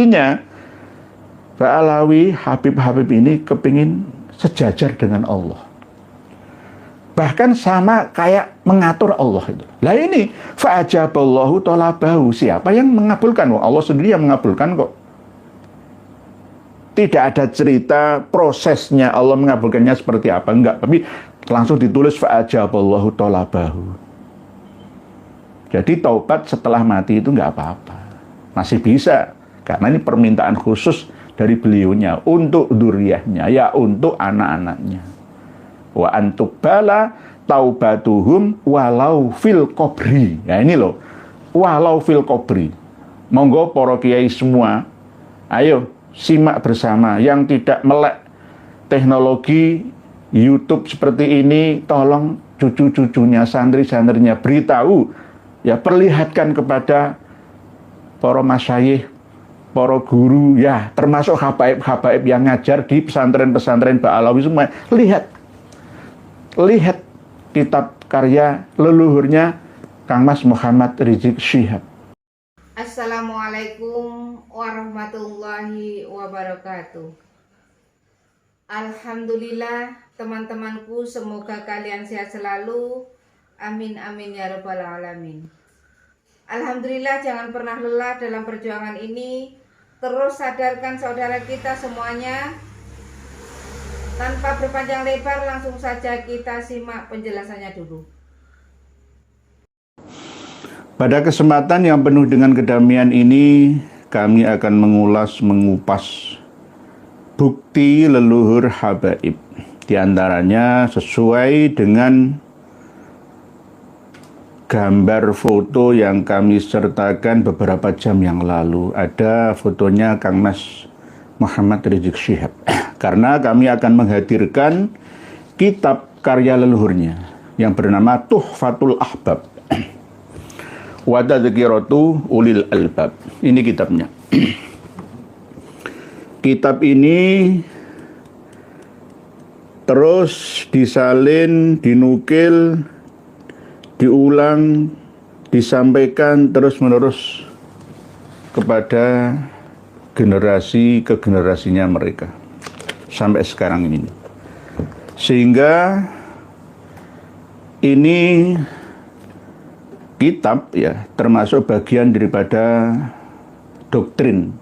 Buktinya Pak Alawi, Habib-Habib ini kepingin sejajar dengan Allah. Bahkan sama kayak mengatur Allah itu. Lah ini fa'ajaballahu talabahu, siapa yang mengabulkan? Allah sendiri yang mengabulkan kok. Tidak ada cerita prosesnya Allah mengabulkannya seperti apa, enggak, tapi langsung ditulis fa'ajaballahu talabahu. Jadi taubat setelah mati itu enggak apa-apa. Masih bisa, karena ini permintaan khusus dari beliaunya untuk dzurriyyahnya, ya untuk anak-anaknya. Wa antuqbala taubatuhum walau fil qabri. Ya ini loh, walau fil qabri. Monggo para kiai semua, ayo simak bersama. Yang tidak melek teknologi YouTube seperti ini, tolong cucu-cucunya, santri-santrinya beritahu, ya perlihatkan kepada para masyayikh, para guru, ya termasuk habaib-habaib yang ngajar di pesantren-pesantren Pak Alawi semua. Lihat kitab karya leluhurnya Kang Mas Muhammad Rizik Syihab. Assalamualaikum warahmatullahi wabarakatuh. Alhamdulillah teman-temanku, semoga kalian sehat selalu. Amin amin ya rabbal alamin. Alhamdulillah, jangan pernah lelah dalam perjuangan ini. Terus sadarkan saudara kita semuanya. Tanpa berpanjang lebar, langsung saja kita simak penjelasannya dulu. Pada kesempatan yang penuh dengan kedamaian ini, kami akan mengupas bukti leluhur habaib. Di antaranya sesuai dengan gambar foto yang kami sertakan beberapa jam yang lalu. Ada fotonya Kang Mas Muhammad Rizik Syihab. Karena kami akan menghadirkan kitab karya leluhurnya yang bernama Tuhfatul Ahbab wa Tadhkiratu Ulil Albab. Ini kitabnya. Kitab ini terus disalin, dinukil, diulang, disampaikan terus-menerus kepada generasi ke generasinya mereka sampai sekarang ini. Sehingga ini kitab ya termasuk bagian daripada doktrin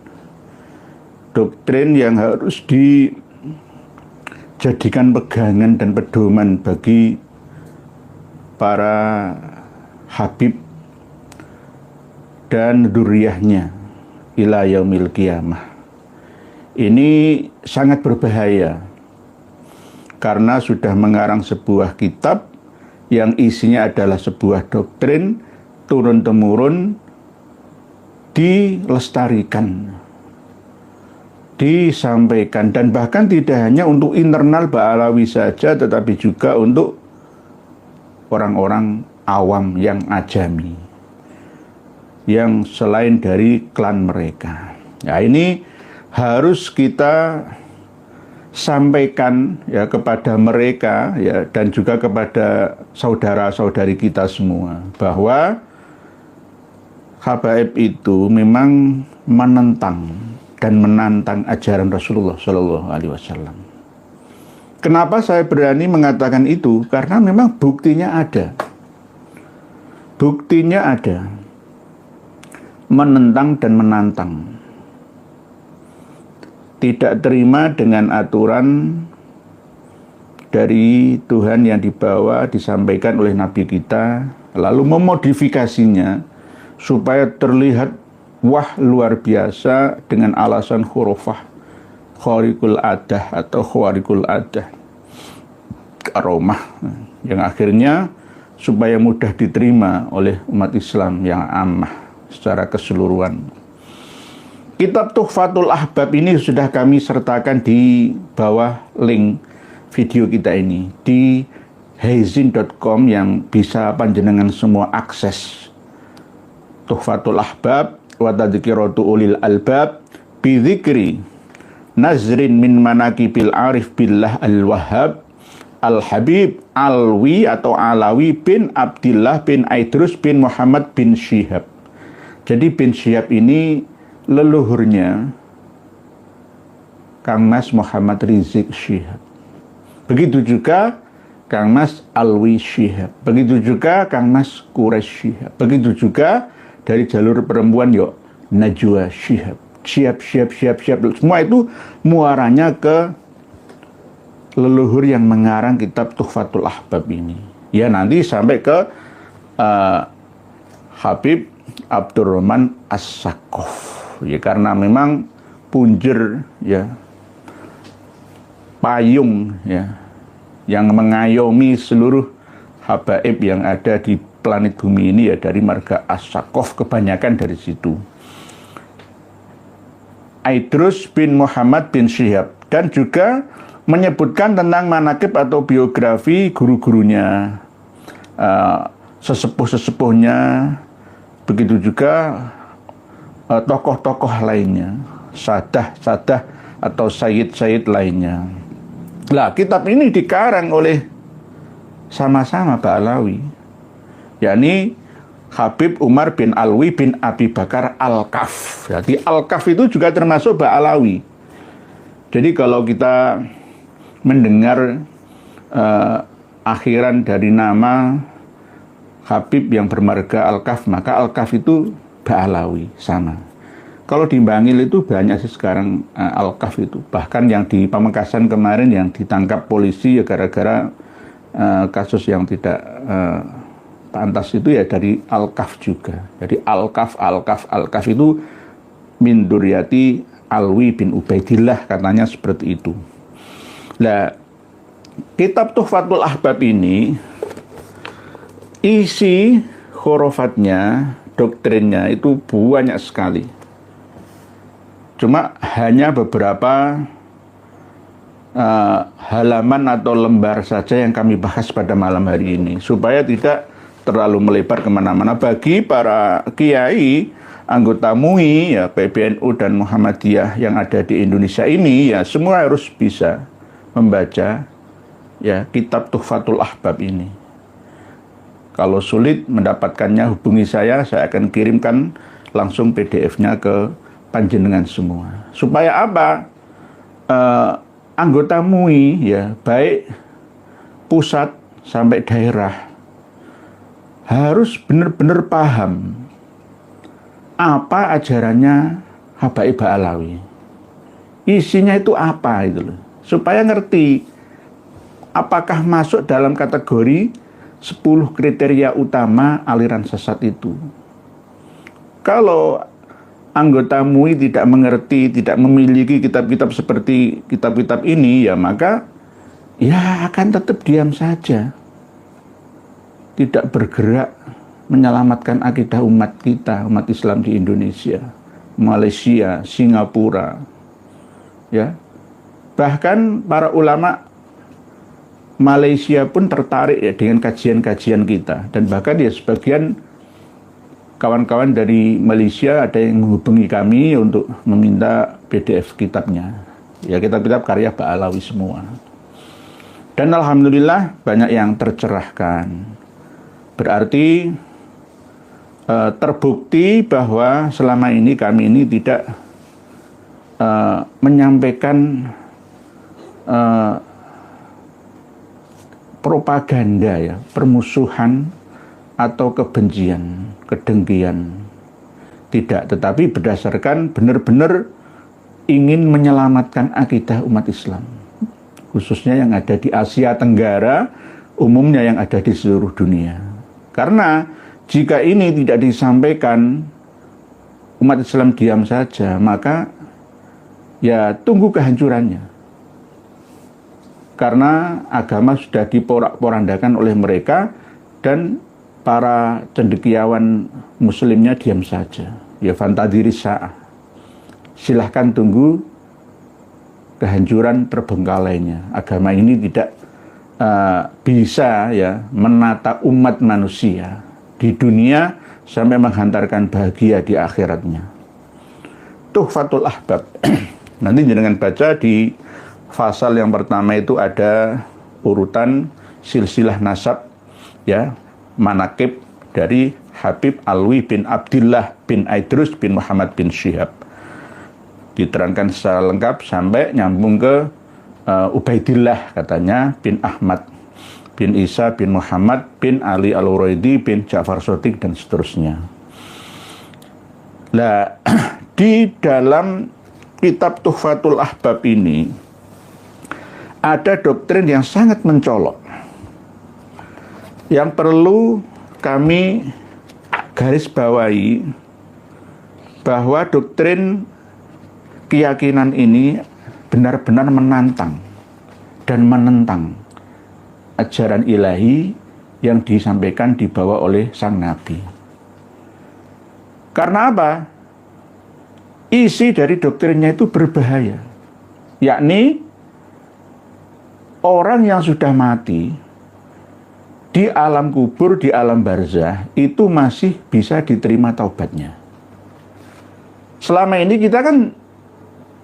yang harus dijadikan pegangan dan pedoman bagi para habib dan dzurriyyahnya ila yaumil qiyamah. Ini sangat berbahaya karena sudah mengarang sebuah kitab yang isinya adalah sebuah doktrin turun-temurun, dilestarikan, disampaikan, dan bahkan tidak hanya untuk internal Pak Alawi saja, tetapi juga untuk orang-orang awam yang ajami, yang selain dari klan mereka. Ya, ini harus kita sampaikan ya kepada mereka ya, dan juga kepada saudara-saudari kita semua, bahwa habaib itu memang menentang dan menantang ajaran Rasulullah Shallallahu Alaihi Wasallam. Kenapa saya berani mengatakan itu? Karena memang buktinya ada. Buktinya ada. Menentang dan menantang. Tidak terima dengan aturan dari Tuhan yang dibawa, disampaikan oleh Nabi kita, lalu memodifikasinya supaya terlihat wah luar biasa dengan alasan khurafah, khariqul adah atau khariqul adah, karomah, yang akhirnya supaya mudah diterima oleh umat Islam yang ammah secara keseluruhan. Kitab Tuhfatul Ahbab ini sudah kami sertakan di bawah link video kita ini di haizin.com yang bisa panjenengan semua akses. Tuhfatul Ahbab wa Tadhkiratu Ulil Albab bi dzikri nazrin min manaqibil arif billah al-Wahhab al-Habib Alwi atau Alawi bin Abdillah bin Aidrus bin Muhammad bin Syihab. Jadi bin Syihab ini leluhurnya Kang Mas Muhammad Rizik Syihab. Begitu juga Kang Mas Alwi Syihab. Begitu juga Kang Mas Quraish Syihab. Begitu juga dari jalur perempuan Najwa Syihab. Syihab. Semua itu muaranya ke leluhur yang mengarang kitab Tuhfatul Ahbab ini. Ya, nanti sampai ke Habib Abdurrahman As-Saqqaf. Ya, karena memang punjer, ya, payung, ya, yang mengayomi seluruh habaib yang ada di planet bumi ini, ya, dari marga As-Saqqaf, kebanyakan dari situ. Idrus bin Muhammad bin Syihab, dan juga menyebutkan tentang manakib atau biografi guru-gurunya, sesepuh-sesepuhnya, begitu juga tokoh-tokoh lainnya, sadah-sadah atau sayyid-sayyid lainnya. Lah, kitab ini dikarang oleh sama-sama Ba'alawi, yakni Habib Umar bin Alwi bin Abi Bakar Al-Kaf. Jadi Al-Kaf itu juga termasuk Ba'alawi. Jadi kalau kita mendengar akhiran dari nama Habib yang bermarga Al-Kaf, maka Al-Kaf itu Ba'alawi, sama. Kalau di Bangil itu banyak sih sekarang Al-Kaf itu. Bahkan yang di Pamekasan kemarin yang ditangkap polisi ya gara-gara kasus yang tidak pantas itu ya dari Al-Kaf juga. Jadi Al-Kaf itu min Duryati Alwi bin Ubaidillah, katanya seperti itu. Nah, kitab Tuhfatul Ahbab ini isi khurafatnya, doktrinnya itu banyak sekali. Cuma hanya beberapa halaman atau lembar saja yang kami bahas pada malam hari ini, supaya tidak terlalu melebar kemana-mana. Bagi para kiai, anggota MUI, ya, PBNU dan Muhammadiyah yang ada di Indonesia ini, ya, semua harus bisa membaca, ya, kitab Tuhfatul Ahbab ini. Kalau sulit mendapatkannya, hubungi saya akan kirimkan langsung PDF-nya ke panjenengan semua. Supaya apa? Anggota MUI, ya, baik pusat sampai daerah, harus benar-benar paham apa ajarannya Habaib Ba'alawi. Isinya itu apa itu loh. Supaya ngerti apakah masuk dalam kategori 10 kriteria utama aliran sesat itu. Kalau anggota MUI tidak mengerti, tidak memiliki kitab-kitab seperti kitab-kitab ini, ya maka ya akan tetap diam saja, tidak bergerak menyelamatkan akidah umat kita, umat Islam di Indonesia, Malaysia, Singapura, ya. Bahkan para ulama Malaysia pun tertarik, ya, dengan kajian-kajian kita, dan bahkan ya sebagian kawan-kawan dari Malaysia ada yang menghubungi kami untuk meminta PDF kitabnya, ya, kitab-kitab karya Ba'alawi semua. Dan alhamdulillah banyak yang tercerahkan. Berarti terbukti bahwa selama ini kami ini tidak menyampaikan propaganda, ya, permusuhan atau kebencian, kedengkian. Tidak, tetapi berdasarkan benar-benar ingin menyelamatkan akidah umat Islam, khususnya yang ada di Asia Tenggara, umumnya yang ada di seluruh dunia. Karena jika ini tidak disampaikan, umat Islam diam saja, maka ya tunggu kehancurannya. Karena agama sudah diporak-porandakan oleh mereka, dan para cendekiawan muslimnya diam saja. Ya fantadiri sa'ah. Silahkan tunggu kehancuran terbengkalainya. Agama ini tidak bisa, ya, menata umat manusia di dunia sampai menghantarkan bahagia di akhiratnya. Tuhfatul Ahbab. Nanti jangan baca di fasal yang pertama itu ada urutan silsilah nasab, ya, manakib dari Habib Alwi bin Abdillah bin Idrus bin Muhammad bin Syihab. diterangkan secara lengkap sampai nyambung ke Ubaidillah katanya bin Ahmad bin Isa bin Muhammad bin Ali Al-Uraidi bin Ja'far Shadiq dan seterusnya. Nah, di dalam kitab Tuhfatul Ahbab ini ada doktrin yang sangat mencolok yang perlu kami garis bawahi, bahwa doktrin keyakinan ini benar-benar menantang dan menentang ajaran ilahi yang disampaikan dibawa oleh sang Nabi. Karena apa? Isi dari doktrinnya itu berbahaya, yakni orang yang sudah mati di alam kubur, di alam barzah, itu masih bisa diterima taubatnya. Selama ini kita kan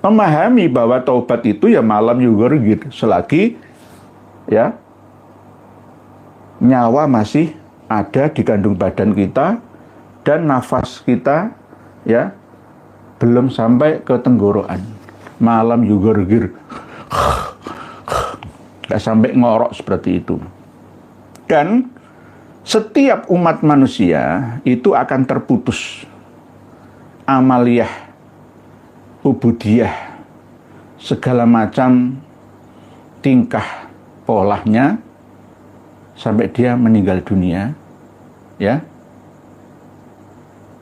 memahami bahwa taubat itu ya malam yugorgir, selagi ya nyawa masih ada di kandung badan kita dan nafas kita ya belum sampai ke tenggorokan. Malam yugorgir, nggak sampai ngorok seperti itu. Dan setiap umat manusia itu akan terputus amaliyah, ubudiyah, segala macam tingkah polanya sampai dia meninggal dunia, ya,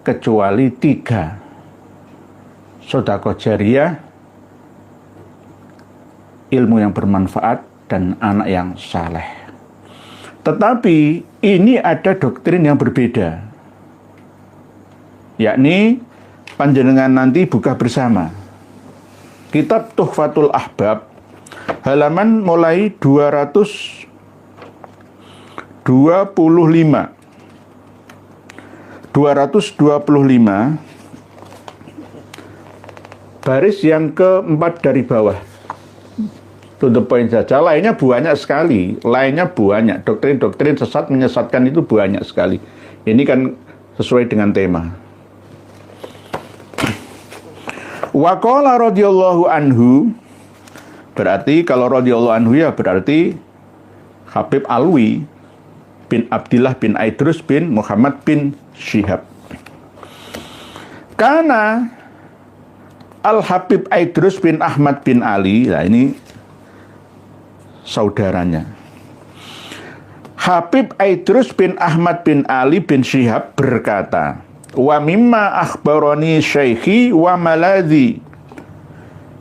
kecuali 3: sedekah jariyah, ilmu yang bermanfaat, dan anak yang saleh. Tetapi ini ada doktrin yang berbeda, yakni panjenengan nanti buka bersama kitab Tuhfatul Ahbab halaman mulai 225 baris yang keempat dari bawah. To the point saja, lainnya banyak sekali, doktrin-doktrin sesat menyesatkan itu banyak sekali. Ini kan sesuai dengan tema. Wa qala radhiyallahu anhu, berarti kalau radhiyallahu anhu ya berarti Habib Alwi bin Abdillah bin Aidrus bin Muhammad bin Syihab. Karena Al-Habib Aidrus bin Ahmad bin Ali, nah ini saudaranya. Habib Aidrus bin Ahmad bin Ali bin Syihab berkata, wa mimma akhbaroni syaikhi wa maladhi,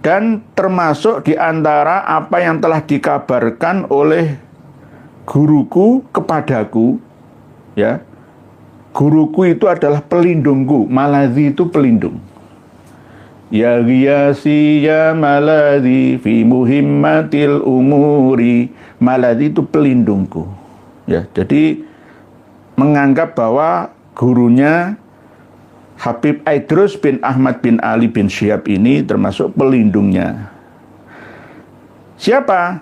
dan termasuk di antara apa yang telah dikabarkan oleh guruku kepadaku, ya, guruku itu adalah pelindungku, maladhi itu pelindung. Ya ghiyasi ya maladhi fi muhimmatil umuri, maladhi itu pelindungku. Ya, jadi menganggap bahwa gurunya Habib Aidrus bin Ahmad bin Ali bin Syihab ini termasuk pelindungnya. Siapa?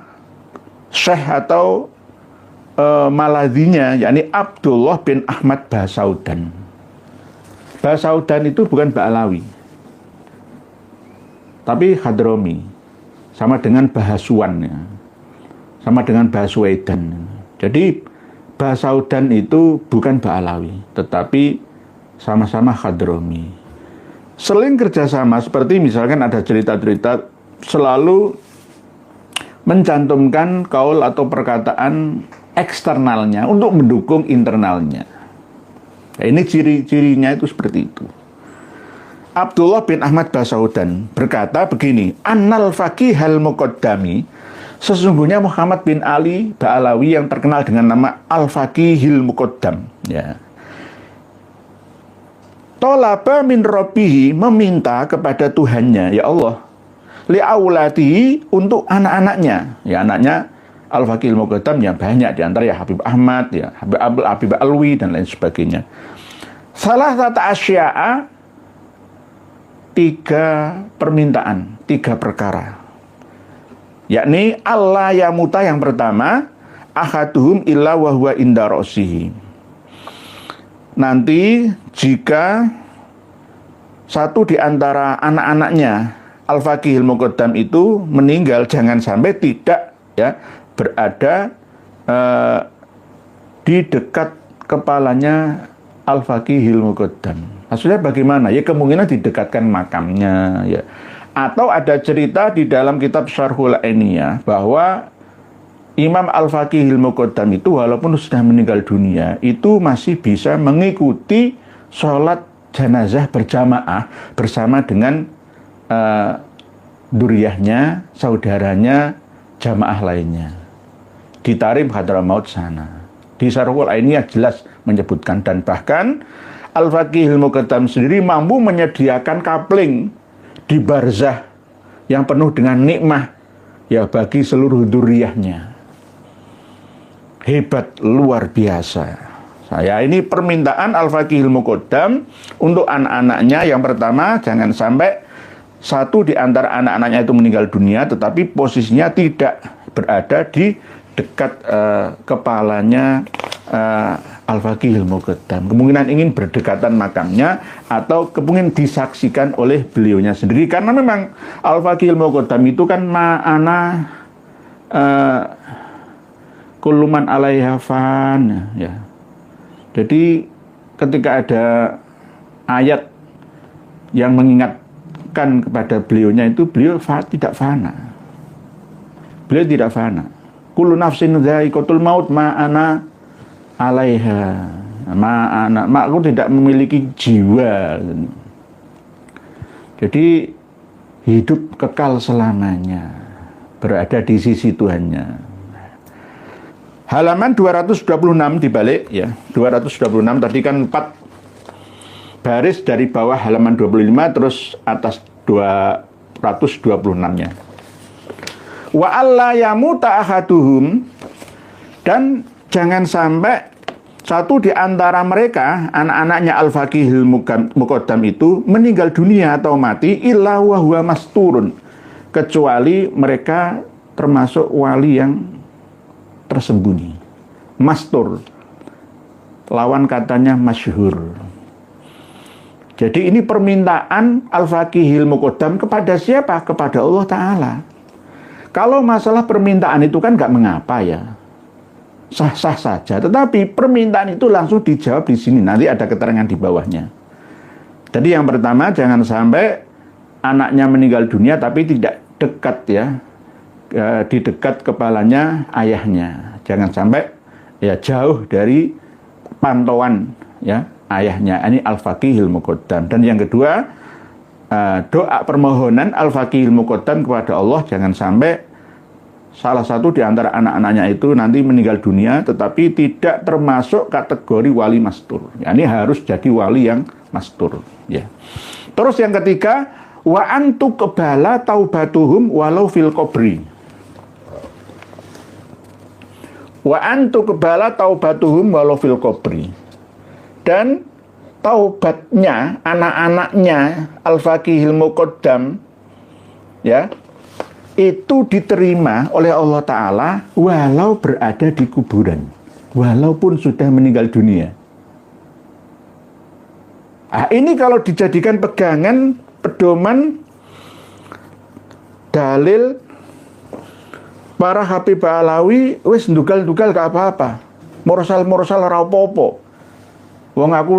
Syekh atau maladhinya, yakni Abdullah bin Ahmad Basaudan. Basaudan itu bukan Ba'alawi, tapi Hadrami, sama dengan Bahasuan, ya. Sama dengan Bahasuedan. Jadi Basaudan itu bukan Ba'alawi, tetapi sama-sama Hadrami. Seling kerjasama, seperti misalkan ada cerita-cerita selalu mencantumkan kaul atau perkataan eksternalnya untuk mendukung internalnya. Nah, ini ciri-cirinya itu seperti itu. Abdullah bin Ahmad Basaudan berkata begini, Annal faqihal muqaddami, sesungguhnya Muhammad bin Ali Ba'alawi yang terkenal dengan nama Al-Faqihil Muqaddam, ya, tolaba min rabbihi, meminta kepada Tuhannya, ya Allah, li'aulatihi, untuk anak-anaknya, ya, anaknya Al-Faqihil Muqaddam yang banyak, diantara ya Habib Ahmad, ya Habib Alwi dan lain sebagainya. Salah satu asya'a, 3 permintaan, 3 perkara, yakni Allah yamuta, yang pertama, ahaduhum illa wa huwa inda ra'sihi, nanti jika satu di antara anak-anaknya Al-Faqihil Muqaddam itu meninggal, jangan sampai tidak ya berada di dekat kepalanya Al-Faqihil Muqaddam. Maksudnya bagaimana? Ya kemungkinan didekatkan makamnya ya. Atau ada cerita di dalam kitab Syarhul Ainiyah bahwa Imam Al-Faqihil Muqaddam itu walaupun sudah meninggal dunia, itu masih bisa mengikuti sholat jenazah berjamaah bersama dengan duriyahnya, saudaranya, jamaah lainnya di Tarim Hadramaut sana. Di Syarhul Ainiyah jelas menyebutkan, dan bahkan Al-Faqihil Muqaddam sendiri mampu menyediakan kapling di barzah yang penuh dengan nikmah ya bagi seluruh duriyahnya. Hebat, luar biasa. Saya ini permintaan Al-Faqihil Muqaddam untuk anak-anaknya. Yang pertama, jangan sampai satu di antara anak-anaknya itu meninggal dunia, tetapi posisinya tidak berada di dekat kepalanya Al-Faqihil Muqaddam. Kemungkinan ingin berdekatan makamnya atau kemungkinan disaksikan oleh beliaunya sendiri. Karena memang Al-Faqihil Muqaddam itu kan ma'ana kuluman alaiha fan ya. Jadi ketika ada ayat yang mengingatkan kepada beliaunya itu, beliau tidak fana. Beliau tidak fana. Kullu nafsin dha'iqatul maut ma'ana alaiha. Aku tidak memiliki jiwa. Jadi hidup kekal selamanya, berada di sisi Tuhannya. Halaman 226 dibalik ya. 226 tadi kan 4 baris dari bawah halaman 25 terus atas 226-nya. Wa alla yamuta ahaduhum, dan jangan sampai satu di antara mereka, anak-anaknya Al-Faqihil Muqaddam itu meninggal dunia atau mati illa wa huwa masturun, kecuali mereka termasuk wali yang tersembunyi. Mastur, lawan katanya masyhur. Jadi ini permintaan Al-Faqihil Muqaddam kepada siapa? Kepada Allah Ta'ala. Kalau masalah permintaan itu kan nggak mengapa ya, sah-sah saja. Tetapi permintaan itu langsung dijawab di sini. Nanti ada keterangan di bawahnya. Jadi yang pertama, jangan sampai anaknya meninggal dunia tapi tidak dekat ya, di dekat kepalanya ayahnya. Jangan sampai ya jauh dari pantauan ya ayahnya. Ini Al-Faqihil Muqaddam. Dan yang kedua, doa permohonan Al-Faqihil Muqaddam kepada Allah, jangan sampai salah satu di antara anak-anaknya itu nanti meninggal dunia tetapi tidak termasuk kategori wali mastur. Ya, ini harus jadi wali yang mastur ya. Terus yang ketiga, wa antu qbala taubatuhum walau fil qabri. Wa antu qbala taubatuhum walau fil qabri. Dan taubatnya anak-anaknya Al-Faqihil Muqaddam ya, itu diterima oleh Allah Ta'ala walau berada di kuburan, walaupun sudah meninggal dunia. Ini kalau dijadikan pegangan, pedoman, dalil para Habib Alawi, wis ndugal-ndugal gak apa-apa, morsal-morsal ora apa-apa. Wong aku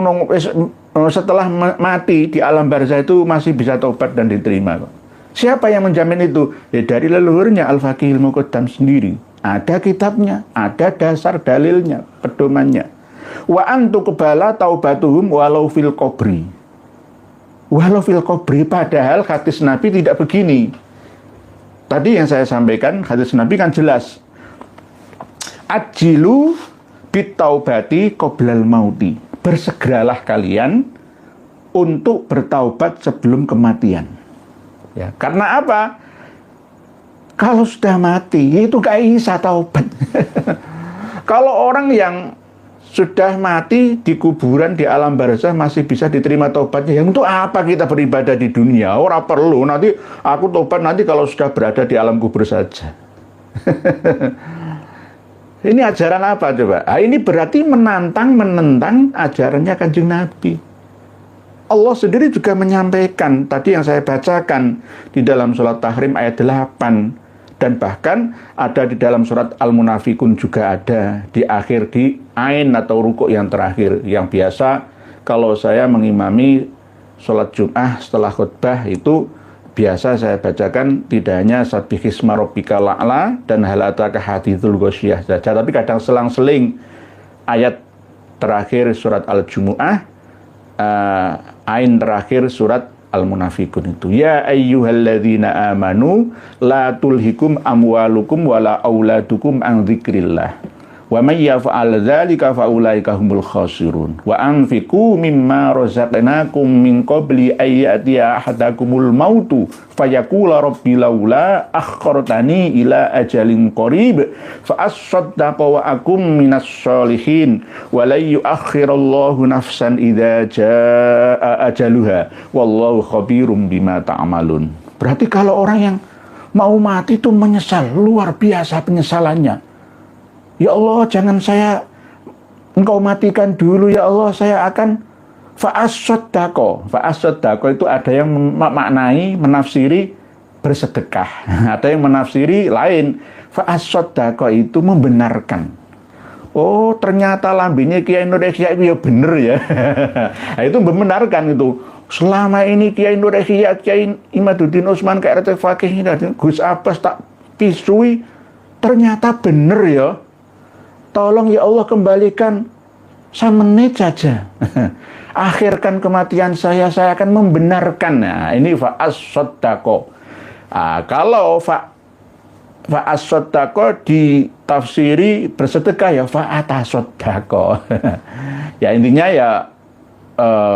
setelah mati di alam barzah itu masih bisa tobat dan diterima kok. Siapa yang menjamin itu? Ya dari leluhurnya Al-Faqihil Muqaddam sendiri. Ada kitabnya, ada dasar dalilnya, pedomannya. Wa antu qbala taubatuhum walau fil qabri. Walau fil qabri, padahal hadis Nabi tidak begini. Tadi yang saya sampaikan, hadis Nabi kan jelas. Ajilu bitaubati qoblal mauti. Bersegeralah kalian untuk bertaubat sebelum kematian. Ya, karena apa? Kalau sudah mati, itu gak bisa taubat. Kalau orang yang sudah mati di kuburan, di alam barzah masih bisa diterima taubatnya, yang untuk apa kita beribadah di dunia? Ora perlu, nanti aku taubat nanti kalau sudah berada di alam kubur saja. Ini ajaran apa coba? Ini berarti menentang ajarannya Kanjeng Nabi. Allah sendiri juga menyampaikan tadi yang saya bacakan di dalam surat Tahrim ayat 8, dan bahkan ada di dalam surat Al-Munafikun juga ada di akhir di ain atau rukuk yang terakhir, yang biasa kalau saya mengimami sholat Jum'ah setelah khutbah itu biasa saya bacakan tidak hanya Sabbihisma rabbikal a'la dan hal ataka hadithul ghasyiyah saja, tapi kadang selang-seling ayat terakhir surat Al-Jumu'ah, ain terakhir surat Al-Munafikun itu. Ya ayyuhalladzina amanu la tulhikum amwalukum wala auladukum an dzikrillah. Wa may yaf'al dzalika fa ulaika humul khasirun. Wa anfiqu mimma razaqnakum min qabli ay ya'tiya ahadakumul mautu fayaqula rabbi laula akhartani ila ajalin qarib fa asaddaqa wa akum minas sholihin wa la yu'akhirallahu nafsan idza jaa ajaluha wallahu khabirum bima ta'malun. Berarti kalau orang yang mau mati itu menyesal, luar biasa penyesalannya. Ya Allah, jangan engkau matikan dulu ya Allah, saya akan fa'as-soddaqo. Fa'as-soddaqo itu ada yang memaknai, menafsiri bersedekah. Ada yang menafsiri lain. Fa'as-soddaqo itu membenarkan. Oh, ternyata lambingnya Kiai Indonesia itu ya bener ya. Nah, itu membenarkan itu. Selama ini Kiai Indonesia, Kiai Imaduddin Utsman, KRT Fakih, Gus Abbas tak pisui, ternyata bener ya. Tolong ya Allah kembalikan semenit saja. Akhirkan kematian saya akan membenarkan. Nah, ini fa'as-soddaqo. Kalau fa'as-soddaqo ditafsiri bersedekah ya fa'ata-soddaqo. Ya intinya ya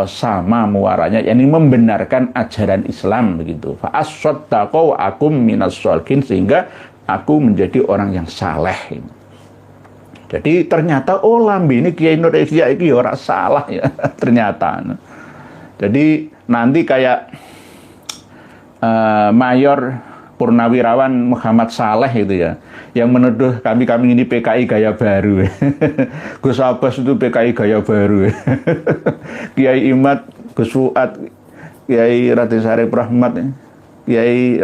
sama muaranya, yakni membenarkan ajaran Islam begitu. Fa'as-soddaqo wa akum minas sholihin, sehingga aku menjadi orang yang saleh. Jadi ternyata lambe ini Kiai Indonesia ini ora salah ya ternyata. Jadi nanti kayak Mayor Purnawirawan Muhammad Saleh itu ya, yang menuduh kami ini PKI gaya baru. Gus Abbas itu PKI gaya baru. Kiai Imad, Gus Fuad, Kiai Raden Syarif Rahmat, Kiai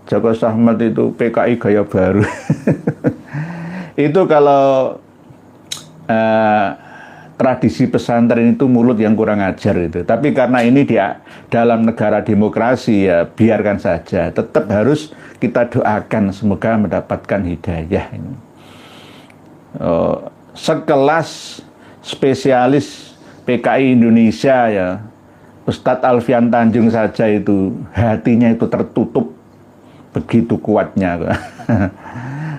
Joko Sahmat itu PKI gaya baru. Itu kalau tradisi pesantren itu mulut yang kurang ajar itu. Tapi karena ini dia dalam negara demokrasi ya biarkan saja. Tetap harus kita doakan semoga mendapatkan hidayah ini. Sekelas spesialis PKI Indonesia ya, Ustadz Alfian Tanjung saja itu hatinya itu tertutup begitu kuatnya.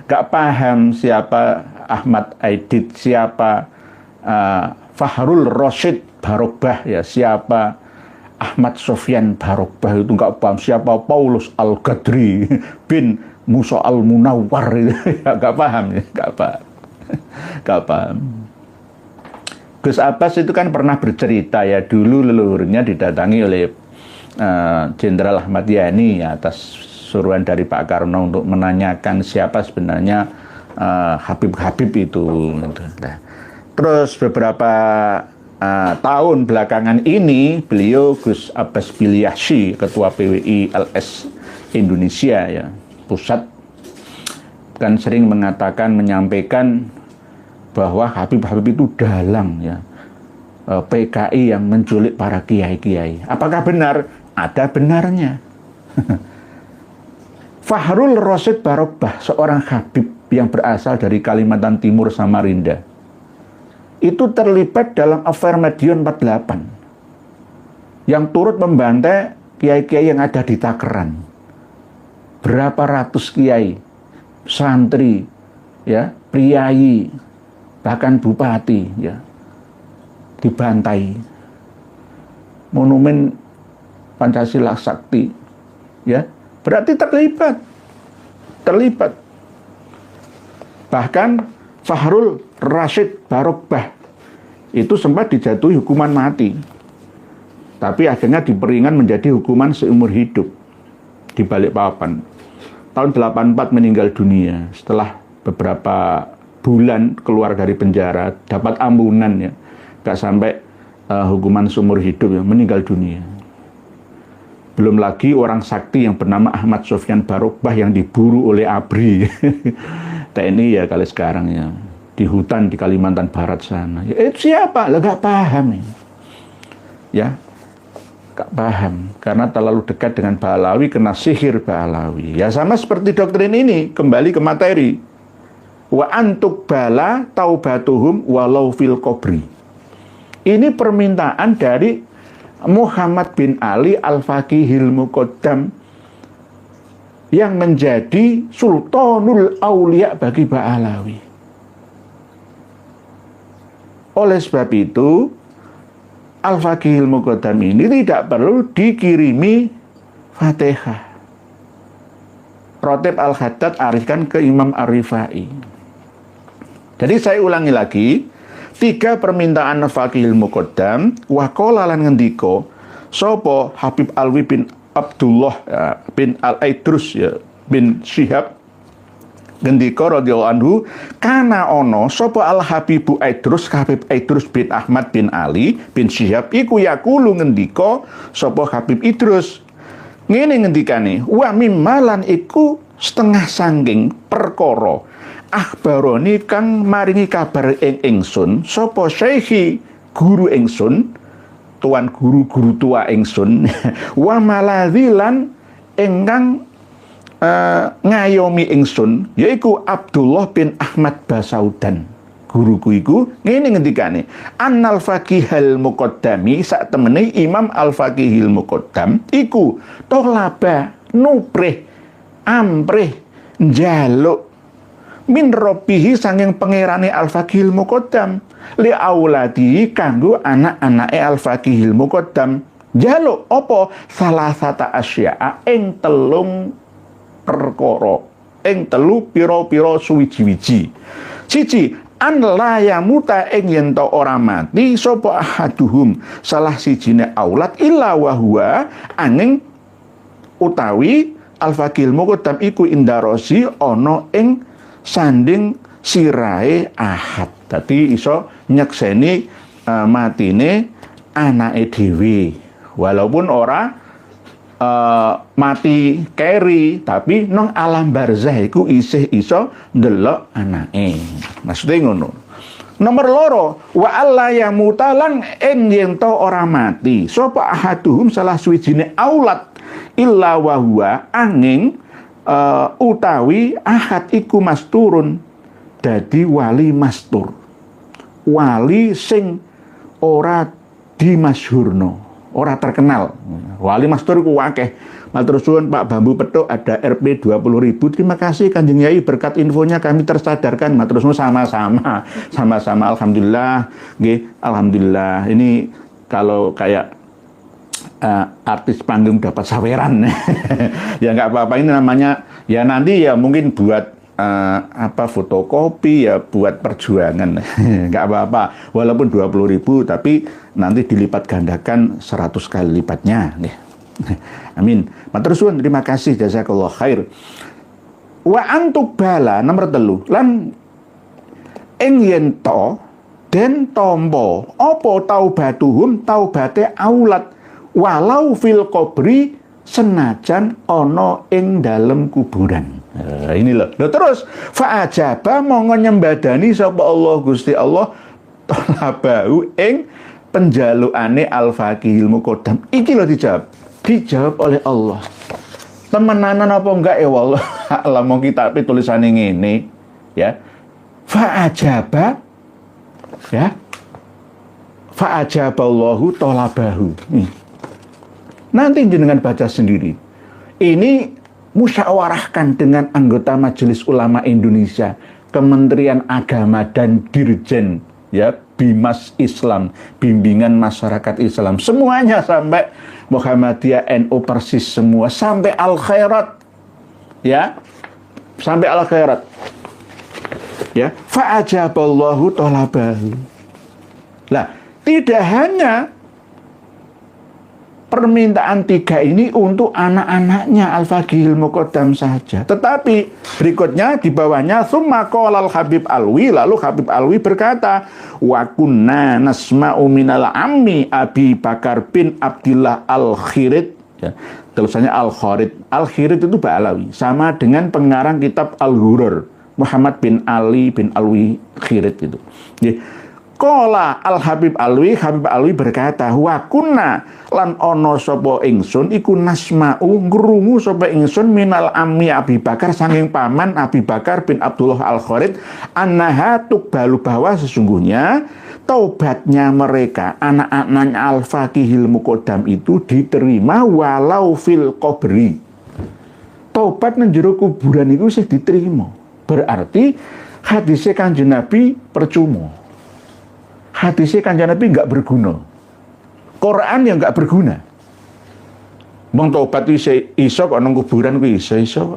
Gak paham siapa Ahmad Aidit, siapa Fahrul Rasyid Barokbah ya, siapa Ahmad Sofyan Barokbah itu gak paham, siapa Paulus Al-Ghadri bin Musa Al-Munawwar itu ya, gak paham ya, gak paham. Gus Abbas itu kan pernah bercerita ya, dulu leluhurnya didatangi oleh Jenderal Ahmad Yani ya, atas suruhan dari Pak Karno untuk menanyakan siapa sebenarnya Habib itu. Nah, terus beberapa tahun belakangan ini beliau Gus Abbas Bilyahsi, Ketua PWI LS Indonesia ya, pusat, kan sering menyampaikan bahwa Habib itu dalang ya, PKI yang menculik para kiai-kiai. Apakah benar? Ada benarnya. Fahrul Rasyid Barokbah, seorang Habib yang berasal dari Kalimantan Timur Samarinda, itu terlibat dalam affair Madiun 48 yang turut membantai kiai-kiai yang ada di Takeran. Berapa ratus kiai, santri, ya, priai, bahkan bupati, ya, dibantai. Monumen Pancasila Sakti, ya, berarti terlibat. Bahkan Fahrul Rasyid Barokbah itu sempat dijatuhi hukuman mati, tapi akhirnya diperingan menjadi hukuman seumur hidup di Balikpapan. Tahun 84 meninggal dunia setelah beberapa bulan keluar dari penjara, dapat ampunan ya, gak sampai hukuman seumur hidup, ya, meninggal dunia. Belum lagi orang sakti yang bernama Ahmad Sofyan Barokbah yang diburu oleh ABRI TNI ya kali sekarang ya, di hutan di Kalimantan Barat sana. Ya, siapa? Lah gak paham nih. Ya, gak paham karena terlalu dekat dengan Ba'alawi, kena sihir Ba'alawi. Ya sama seperti doktrin ini, kembali ke materi. Wa antuk bala taubatuhum walau fil qabri. Ini permintaan dari Muhammad bin Ali Al-Faqihil Muqaddam yang menjadi Sultanul Aulia bagi Ba'alawi. Oleh sebab itu, Al-Faqihil Muqaddam ini tidak perlu dikirimi Fatihah. Rotib Al-Haddad arifkan ke Imam Ar-Rifai. Jadi saya ulangi lagi, 3 permintaan Al-Faqihil Muqaddam, wa qala lan ngendika sapa Habib Alwi bin Abdullah bin Al-Aidrus ya, bin Syihab ngendika radhiyallahu anhu, kana ono sapa Al-Habibu Aidrus, Habib Aidrus bin Ahmad bin Ali bin Syihab iku yaqulu ngendika sapa Habib Idrus ngene ngendikane, wa mimmalan iku setengah sangking perkara akhbaroni kang maringi kabar ing ingsun sapa syekhi guru ingsun, tuan guru tua ingsun wa maladhilan ingkang ngayomi ingsun yaiku Abdullah bin Ahmad Basaudan. Guruku iku ngene ngendikane, annal faqihal muqaddami sak temene Imam Al-Faqihil Muqaddam iku tolaba nuprih amprih njaluk min robbihi sanging pangerane Al-Faqihil Muqaddam li auladi kanggo anak-anake Al-Faqihil Muqaddam njaluk apa salasata asya'a ing telung perkara, ing telu pira-pira suwiji-wiji. Siji, an la yamuta ing yen ta ora mati sapa ahaduhum salah sijine aulad illa wa huwa angin utawi Al-Faqihil Muqaddam iku indarosi ana ing sanding sirahe ahad. Dadi iso nyekseni matine anake dhewe. Walaupun ora mati keri, tapi nang alam barzah iku isih iso ndelok anake. Maksudnya ngono. Nomor loro, wa alla yamuta lan ing yen to ora mati sapa ahaduhum salah suwijine aulad illa wa huwa angin utawi ahad iku masturun dadi wali mastur, wali sing ora dimasyhurno, ora terkenal. Wali mastur ku akeh. Matur suwun Pak Bambu Petuk, ada Rp 20.000. Terima kasih Kanjeng Yai, berkat infonya kami tersadarkan. Matur suwun sama-sama alhamdulillah nggih, alhamdulillah. Ini kalau kayak artis panggung dapat saweran ya nggak apa-apa, ini namanya ya nanti ya mungkin buat fotokopi ya buat perjuangan nggak apa-apa, walaupun 20.000 tapi nanti dilipat gandakan 100 kali lipatnya amin. Matur suwun, terima kasih, jazakallah khair. Wa antuk bala nomor 3 lan ing yen to den tombo apa taubatuhum taubate aulad walau fil qabri senajan ana ing dalem kuburan. Ini loh. Terus fa'ajaba monggo nyembadani sapa Allah Gusti Allah talabahu ing penjalukane Al-Faqihil Muqaddam. Iki lho dijawab oleh Allah. Temenanan apa enggak ya Allah? Allah mau kitabe tulisane ngene ya. Fa'ajaba ya. Fa'ajaballahu talabahu. Nanti jenengan baca sendiri. Ini musyawarahkan dengan anggota Majelis Ulama Indonesia, Kementerian Agama dan Dirjen ya, Bimas Islam, Bimbingan Masyarakat Islam, semuanya sampai Muhammadiyah, NU persis semua, sampai Al-Khairat ya, sampai Al-Khairat ya, fa'ajaballahu talabahu. Lah, tidak hanya permintaan 3 ini untuk anak-anaknya Al-Faqihil Muqaddam saja. Tetapi berikutnya di bawahnya summa qala Habib Alwi, lalu Habib Alwi berkata, wa kunna nasma'u minal ammi Abi Bakar bin Abdillah Al-Khirid, ya, tulisannya Al-Khorid. Al-Khirid itu Ba'alawi, sama dengan pengarang kitab Al-Ghurur, Muhammad bin Ali bin Alwi Khirid itu. Ya. Qala Al-Habib Alwi, Habib Alwi berkata, wa kunna lan ono sapa ingsun iku nasma'u ngrungu sapa ingsun minal ammi Abi Bakar saking paman Abi Bakar bin Abdullah Al-Khorid annaha tuqbalu, bahwa sesungguhnya taubatnya mereka anak-anak Al-Faqihil Muqaddam itu diterima walau fil qabri. Taubat nang jero kuburan itu sih diterima. Berarti hadisnya Kanjeng Nabi percuma. Hadisnya Kanjeng Nabi nggak berguna. Quran yang nggak berguna. Bang taubat iso kok nang kuburan ku iso.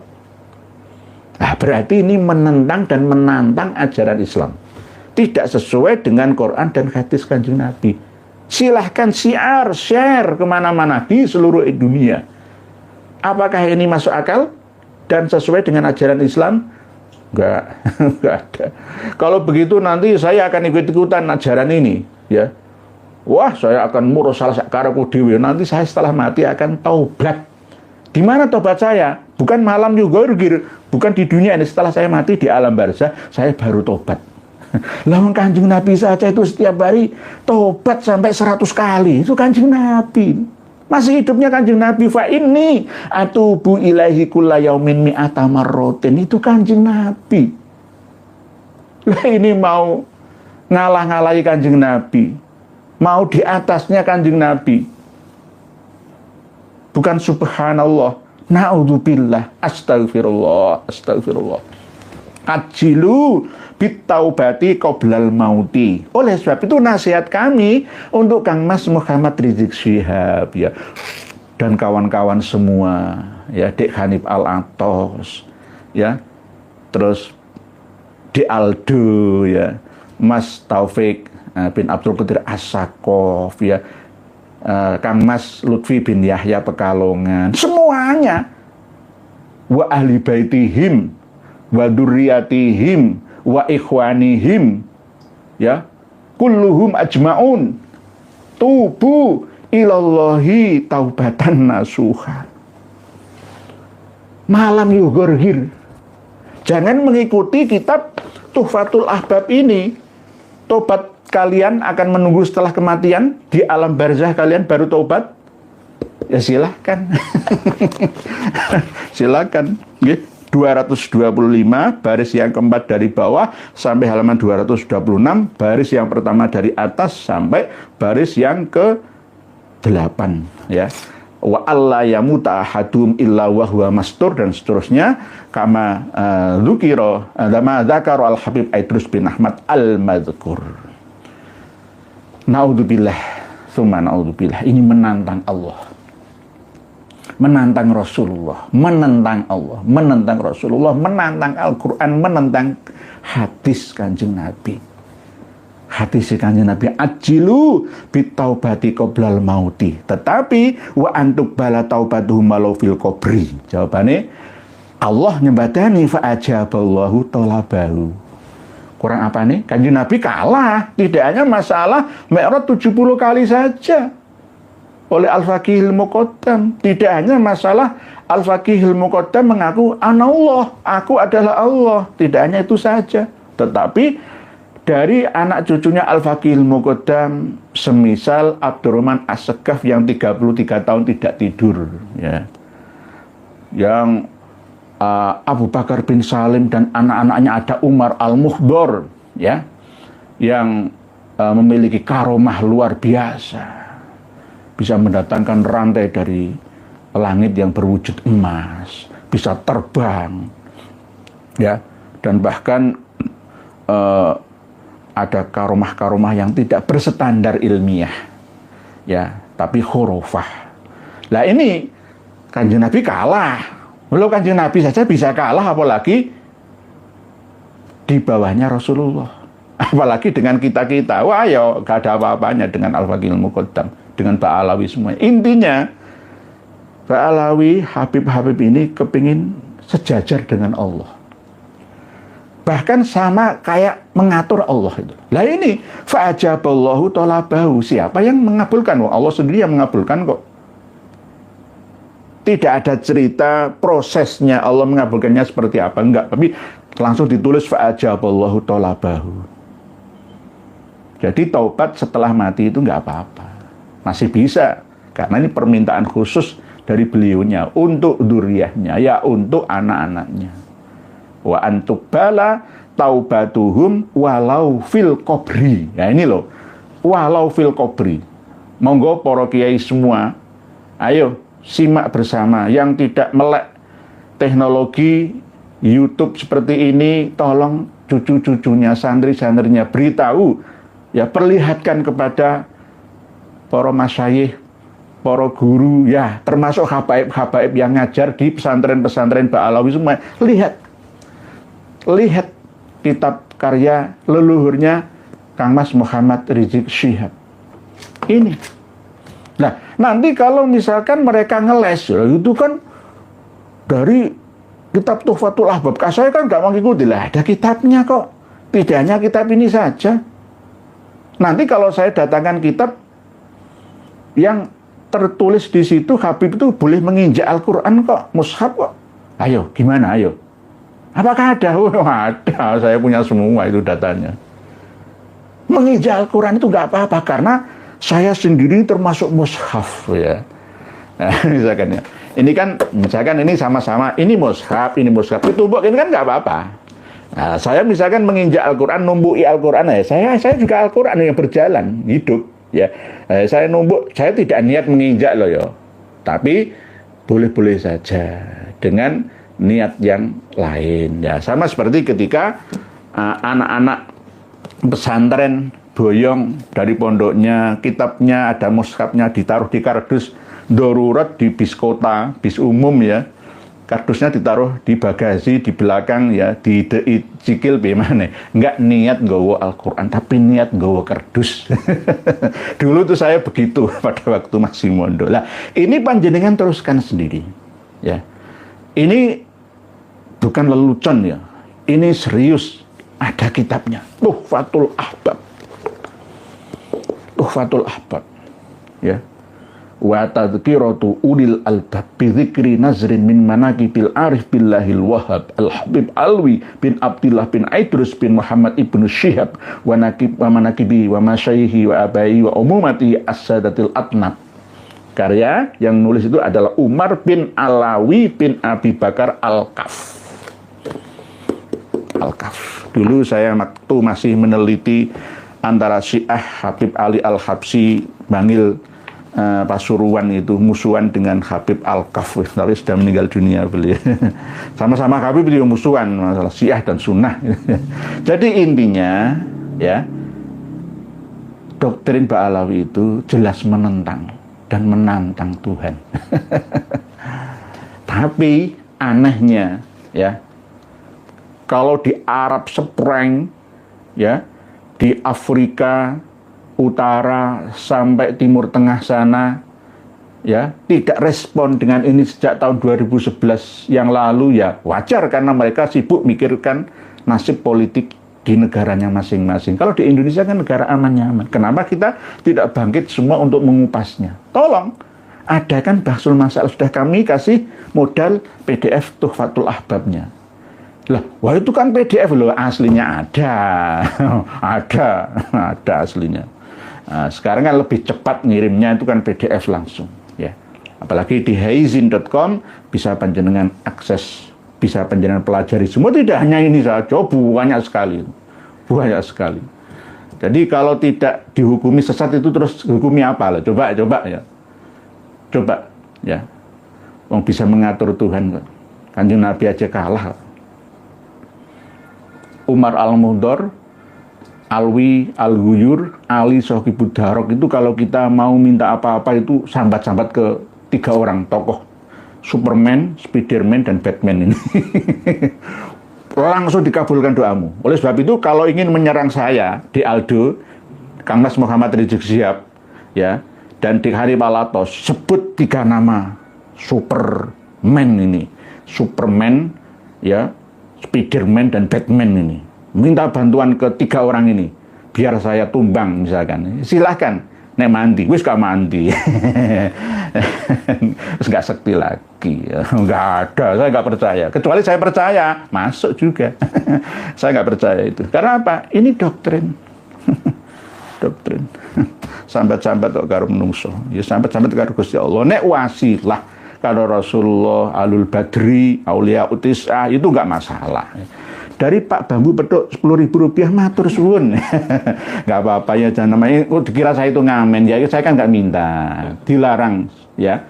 Nah, berarti ini menentang dan menantang ajaran Islam. Tidak sesuai dengan Quran dan hadis Kanjeng Nabi. Silahkan share kemana-mana di seluruh dunia. Apakah ini masuk akal dan sesuai dengan ajaran Islam? Enggak ada. Kalau begitu nanti saya akan ikut-ikutan ajaran ini, ya. Wah, saya akan murusal sakaraku dewi. Nanti saya setelah mati akan taubat. Di mana taubat saya? Bukan malam juga, bukan di dunia ini. Setelah saya mati di alam barzah, saya baru taubat. Lawan Kanjeng Nabi saja itu setiap hari taubat sampai 100 kali. Itu Kanjeng Nabi. Masih hidupnya Kanjeng Nabi, fa inni atubu ilaihi kulla yaumin mi'ata marratin. Itu Kanjeng Nabi. Lah ini mau ngalah-ngalahi Kanjeng Nabi. Mau di atasnya Kanjeng Nabi. Bukan subhanallah, naudzubillah, astagfirullah. Ajilu bitaubati qoblal mauti. Oleh sebab itu nasihat kami untuk Kang Mas Muhammad Rizik Syihab, ya, dan kawan-kawan semua, ya, Dek Hanif Al-Atos, ya, terus Dek Aldo, ya, Mas Taufik bin Abdul Qadir As-Sakof, ya, Kang Mas Lutfi bin Yahya Pekalongan, semuanya, wa ahli baitihim wa dzurriyyatihim wa ikhwanihim, ya, kulluhum ajmaun tubu ilallahi taubatan nasuha. Malam yugorhir, jangan mengikuti kitab Tuhfatul Ahbab ini. Tobat kalian akan menunggu setelah kematian, di alam barzah kalian baru tobat. Ya silahkan. Silakan, gitu. 225 baris yang keempat dari bawah sampai halaman 226, baris yang pertama dari atas sampai baris yang ke-8, ya. Wa alla yamuta ahadum illa wa huwa mastur, dan seterusnya, kama dzukira kama dzakara Al-Habib Idrus bin Ahmad Al-Madzkur. Naudzubillah, tsumma naudzubillah. Ini menantang Allah, menantang Rasulullah, menentang Allah, menentang Rasulullah, menentang Al-Quran, menentang hadis Kanjeng Nabi. Hadis Kanjeng Nabi, ajilu bitaubati qoblal mauti, tetapi wa antuk bala taubatuhum walau fil qabri. Jawabannya, Allah nyembadani fa ajaballahu talabahu. Kurang apa nih? Kanjeng Nabi kalah. Tidak hanya masalah Mi'raj 70 kali saja oleh Al-Faqihil Muqaddam. Tidak hanya masalah Al-Faqihil Muqaddam mengaku anallah, aku adalah Allah. Tidak hanya itu saja, tetapi dari anak cucunya Al-Faqihil Muqaddam, semisal Abdurrahman As-Segaf yang 33 tahun tidak tidur, ya, yang Abu Bakar bin Salim dan anak-anaknya ada Umar Al-Muhdor, ya, yang memiliki karomah luar biasa, bisa mendatangkan rantai dari langit yang berwujud emas, bisa terbang, ya, dan bahkan ada karomah-karomah yang tidak berstandar ilmiah, ya, tapi khurafah. Lah ini Kanjeng Nabi kalah. Kalau Kanjeng Nabi saja bisa kalah, apalagi di bawahnya Rasulullah, apalagi dengan kita-kita. Wah, ya gak ada apa-apanya dengan Al-Faqihil Muqaddam. dengan Pak Alawi semua. Intinya Pak Alawi, Habib-Habib ini kepingin sejajar dengan Allah. Bahkan sama kayak mengatur Allah itu. Lah ini fa'ajaballahu talabahu. Siapa yang mengabulkan? Allah sendiri yang mengabulkan kok. Tidak ada cerita prosesnya Allah mengabulkannya seperti apa, enggak. Tapi langsung ditulis fa'ajaballahu talabahu. Jadi taubat setelah mati itu enggak apa-apa. Masih bisa. Karena ini permintaan khusus dari beliaunya untuk dzurriyyahnya, ya untuk anak-anaknya. Wa antuqbala taubatuhum walau fil qabri. Ya ini loh, walau fil qabri. Monggo para kiai semua, ayo simak bersama. Yang tidak melek teknologi YouTube seperti ini, tolong cucu-cucunya, santri-santrinya beritahu, ya perlihatkan kepada para masyayikh, para guru, ya termasuk habaib-habaib yang ngajar di pesantren-pesantren Pak Alawi semua. Lihat kitab karya leluhurnya Kang Mas Muhammad Rizik Syihab. Ini. Nah, nanti kalau misalkan mereka ngeles, itu kan dari kitab Tuhfatul Ahbab. Saya kan nggak mengikuti lah, ada kitabnya kok. Tidak hanya kitab ini saja. Nanti kalau saya datangkan kitab yang tertulis di situ, Habib itu boleh menginjak Al-Quran kok, mushaf kok. Ayo, gimana? Ayo. Apakah ada? Oh, ada. Saya punya semua itu datanya. Menginjak Al-Quran itu nggak apa-apa karena saya sendiri termasuk mushaf ya. Nah, misalkan ya. Ini kan misalkan ini sama-sama ini mushaf, ditumbuk ini kan nggak apa-apa. Nah, saya misalkan menginjak Al-Quran, numbuki Al-Quran ya. Saya juga Al-Quran yang berjalan hidup ya. Saya numbuk, saya tidak niat menginjak loh ya. Tapi boleh-boleh saja dengan niat yang lain ya, sama seperti ketika anak-anak pesantren boyong dari pondoknya, kitabnya ada mushafnya ditaruh di kardus darurat di bis kota, bis umum ya, kardusnya ditaruh di bagasi di belakang ya, di cikil bagaimana, nggak niat nggawa Al-Quran tapi niat nggawa kardus. Dulu tuh saya begitu pada waktu masih mondok. Lah ini panjenengan teruskan sendiri ya. Ini bukan lelucon ya, ini serius, ada kitabnya, Tuhfatul Ahbab, ya. Wa tadhkiratu ulil albab bi dzikri nazrin min manaqibil arif billahil wahhab al-habib Alwi bin Abdullah bin Idrus bin Muhammad ibnu Syihab wa manaqibi wa masyayikhi wa abai wa umumati as-sadatil atnab. Karya yang nulis itu adalah Umar bin Alawi bin Abi Bakar Al-Kaf. Dulu saya waktu masih meneliti antara Syiah Habib Ali Al-Habsyi Bangil Pasuruan itu musuhan dengan Habib Al-Kaf, tapi sudah meninggal dunia beliau. Sama-sama Habib itu musuhan masalah Syiah dan Sunnah. Jadi intinya ya, doktrin Pak Alawi itu jelas menentang dan menantang Tuhan. Tapi anehnya ya, kalau di Arab Spreng ya, di Afrika Utara sampai Timur Tengah sana ya, tidak respon dengan ini sejak tahun 2011 yang lalu ya, wajar karena mereka sibuk mikirkan nasib politik di negaranya masing-masing. Kalau di Indonesia kan negara aman-nyaman. Kenapa kita tidak bangkit semua untuk mengupasnya? Tolong adakan bahsul masalah. Sudah kami kasih modal PDF Tuhfatul Ahbabnya. Lah, wah itu kan PDF loh, aslinya ada. ada aslinya. Nah, sekarang kan lebih cepat ngirimnya, itu kan PDF langsung ya. Apalagi di haizin.com bisa panjenengan akses, bisa panjenengan pelajari semua, tidak hanya ini saja, banyak sekali. Jadi kalau tidak dihukumi sesat itu terus hukumi apa lah? Coba ya. Wong bisa mengatur Tuhan kok. Kanjeng Nabi aja kalah. Umar Al-Mudor, Alwi Al-Ghuyur, Ali Sohibud Darok itu kalau kita mau minta apa-apa itu sambat-sambat ke 3 orang tokoh, Superman, Spiderman, dan Batman ini. Langsung dikabulkan doamu. Oleh sebab itu kalau ingin menyerang saya di Aldo, Kang Mas Muhammad Rizik Syihab ya, Dan di hari Palatos sebut 3 nama Superman ini. Superman, ya, Spiderman dan Batman ini. Minta bantuan ke 3 orang ini. Biar saya tumbang misalkan. Silahkan. Nek mandi, wis gak mandi. Terus gak sekti lagi. Gak ada, saya gak percaya. Kecuali saya percaya, masuk juga. Saya gak percaya itu. Karena apa? Ini doktrin. Doktrin. Sambat-sambat kok karo menungso. Ya sambat-sambat karo Gusti Allah. Nek wasilah karo Rasulullah, Alul Badri, Aulia Utisah, itu gak masalah. Dari Pak Bambu Petuk Rp10.000 matur suwun. Nggak apa-apa ya, jangan namanya dikira saya itu ngamen ya, saya kan nggak minta, dilarang ya.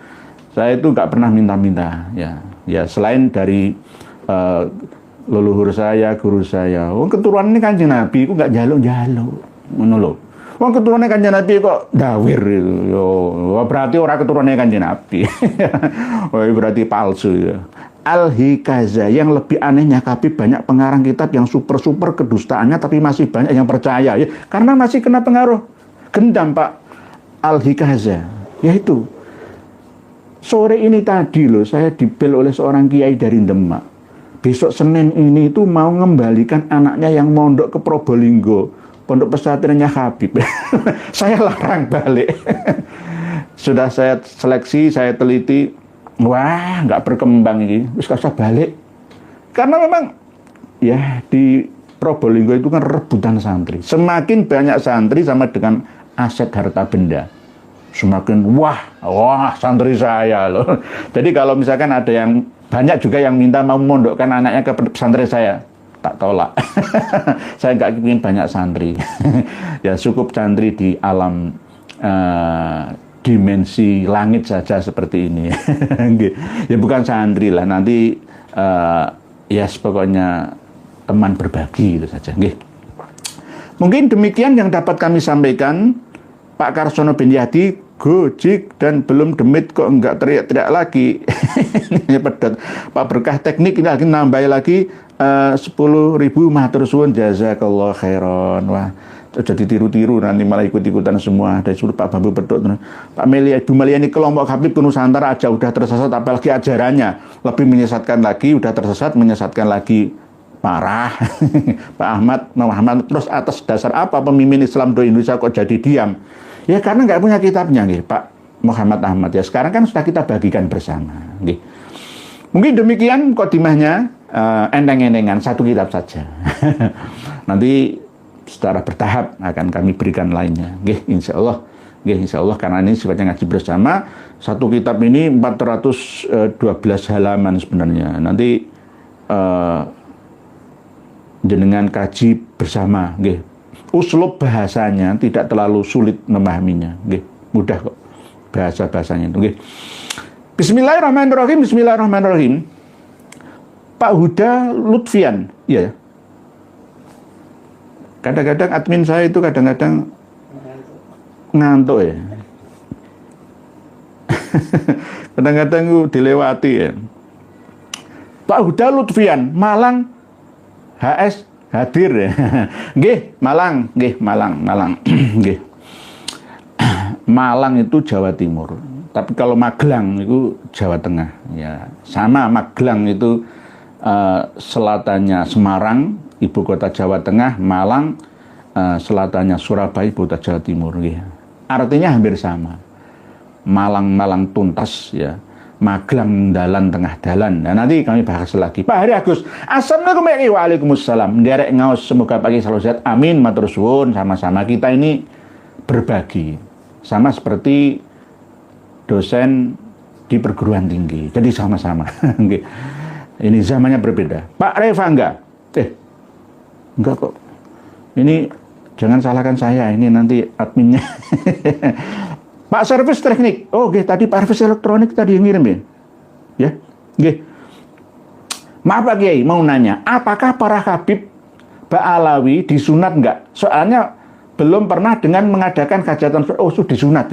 Saya itu nggak pernah minta-minta ya. Ya selain dari leluhur saya, guru saya. Keturunan ini Kanjeng Nabi itu nggak jaluk-jaluk, ngono lho. Keturunannya Kanjeng Nabi kok dawir itu. Yo, berarti orang keturunannya Kanjeng Nabi. Berarti palsu ya. Al-Hikaza, yang lebih anehnya Habib, banyak pengarang kitab yang super-super kedustaannya tapi masih banyak yang percaya ya, karena masih kena pengaruh gendam Pak Al-Hikaza. Yaitu sore ini tadi loh saya dibel oleh seorang kiai dari Demak. Besok Senin ini itu mau mengembalikan anaknya yang mondok ke Probolinggo, pondok pesantrennya Habib. Saya larang balik. Sudah saya seleksi, saya teliti. Wah, nggak berkembang ini, terus gak usah balik. Karena memang ya di Probolinggo itu kan rebutan santri. Semakin banyak santri sama dengan aset harta benda. Semakin wah santri saya loh. Jadi kalau misalkan ada yang banyak juga yang minta mau mondokkan anaknya ke pesantren saya, tak tolak. Saya nggak ingin banyak santri. Ya cukup santri di alam dimensi langit saja seperti ini. Ya bukan santri lah, nanti ya pokoknya teman berbagi itu saja. Mungkin demikian yang dapat kami sampaikan. Pak Karsono bin Yadi gojik dan belum demit kok enggak teriak-teriak lagi. Pedat. Pak Berkah Teknik ini lagi nambah lagi 10.000 matur suwun jazakallah khairan. Wah, jadi tiru-tiru nanti malah ikut-ikutan semua. Dari suruh Pak Bambu Petuk, Pak Melia, Ibu Melia ini kelompok Habib ke Nusantara aja udah tersesat, apalagi ajarannya lebih menyesatkan lagi, udah tersesat menyesatkan lagi parah. Pak Muhammad terus atas dasar apa pemimpin Islam di Indonesia kok jadi diam? Ya karena nggak punya kitabnya, Pak Muhammad Ahmad. Ya sekarang kan sudah kita bagikan bersama. Mungkin demikian kodimahnya, enteng-entengan satu kitab saja. Nanti secara bertahap akan kami berikan lainnya. Insya Allah karena ini sifatnya ngaji bersama. Satu kitab ini 412 halaman sebenarnya. Nanti jenengan kaji bersama. Uslub bahasanya tidak terlalu sulit memahaminya. Mudah kok bahasanya itu. Bismillahirrahmanirrahim. Pak Huda Lutfian, ya. Kadang-kadang admin saya itu kadang-kadang ngantuk ya. Kadang-kadang itu dilewati ya. Pak Huda Lutfian, Malang, HS hadir ya. Malang. Malang itu Jawa Timur. Tapi kalau Magelang itu Jawa Tengah. Ya, sama Magelang itu selatannya Semarang, ibu kota Jawa Tengah, Malang, selatannya Surabaya, ibu kota Jawa Timur. Ya. Artinya hampir sama. Malang tuntas, ya. Magelang dalan tengah dalan. Nah, nanti kami bahas lagi. Pak Hari Agus, assalamualaikum waalaikumsalam. Derek ngaos, semoga pagi selalu sehat. Amin, matur suwun. Sama-sama kita ini berbagi, sama seperti dosen di perguruan tinggi. Jadi sama-sama. Ini zamannya berbeda. Pak Reva enggak kok. Ini jangan salahkan saya, ini nanti adminnya. Pak servis teknik. Tadi Pak servis elektronik tadi yang ngirim ya. Maaf Pak Kiai, mau nanya, apakah para Habib Ba'alawi disunat enggak? Soalnya belum pernah dengan mengadakan hajatan. Disunat.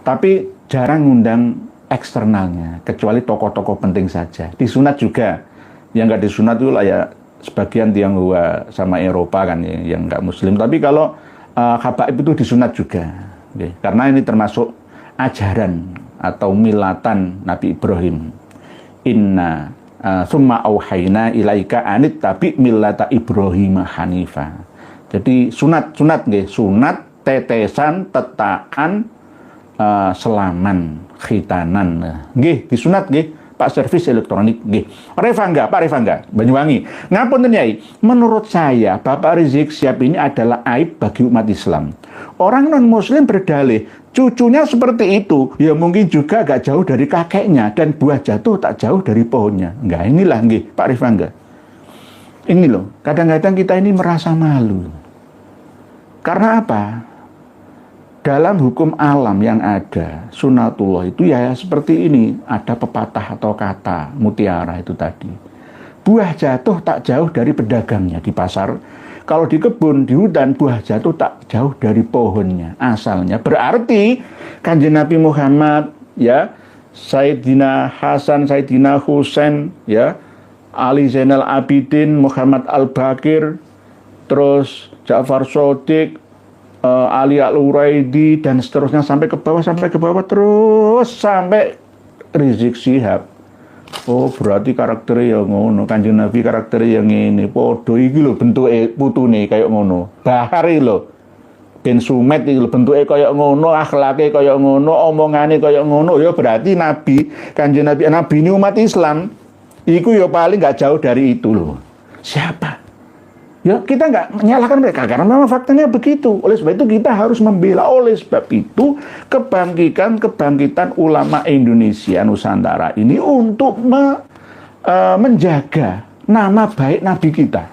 Tapi jarang ngundang eksternalnya, kecuali tokoh-tokoh penting saja. Disunat juga. Yang enggak disunat itu lah ya sebagian Tionghoa sama Eropa kan yang enggak muslim. Tapi kalau habaib itu disunat juga. Karena ini termasuk ajaran atau milatan Nabi Ibrahim. Inna summa auhayna ilaika anit tapi millata Ibrahim hanifa. Jadi sunat nggih, sunat tetesan tetakan selaman khitanan nggih disunat nggih Pak servis elektronik nggih. Pak Revangga Banyuwangi. Ngapunten Yai, menurut saya Bapak Rizik Syihab ini adalah aib bagi umat Islam. Orang non muslim berdalih cucunya seperti itu, ya mungkin juga gak jauh dari kakeknya dan buah jatuh tak jauh dari pohonnya. Enggak, inilah nggih Pak Revangga. Ini loh, kadang-kadang kita ini merasa malu. Karena apa? Dalam hukum alam yang ada, sunatullah itu ya seperti ini. Ada pepatah atau kata mutiara itu tadi. Buah jatuh tak jauh dari pedagangnya di pasar. Kalau di kebun, di hutan, buah jatuh tak jauh dari pohonnya. Asalnya berarti Kanjeng Nabi Muhammad, ya, Sayyidina Hasan, Sayyidina Husain, ya, Ali Zainal Abidin, Muhammad Al-Bakir, terus Ja'far Shodiq, Ali Al-Uraidi dan seterusnya sampai ke bawah terus sampai Rizik Syihab. Oh, berarti karakternya yang ngono. Kanjeng Nabi karakternya yang ini. Podo iki lho bentuke putune kayak ngono. Bahari lho. Ben Sumet iki lho bentuke kayak ngono, akhlake kayak ngono, omongane kayak ngono. Ya berarti Nabi, Kanjeng Nabi ini umat Islam. Iku ya paling gak jauh dari itu loh. Siapa? Ya kita nggak menyalahkan mereka karena memang faktanya begitu. Oleh sebab itu kita harus membela. Oleh sebab itu kebangkitan ulama Indonesia Nusantara ini untuk menjaga nama baik Nabi kita,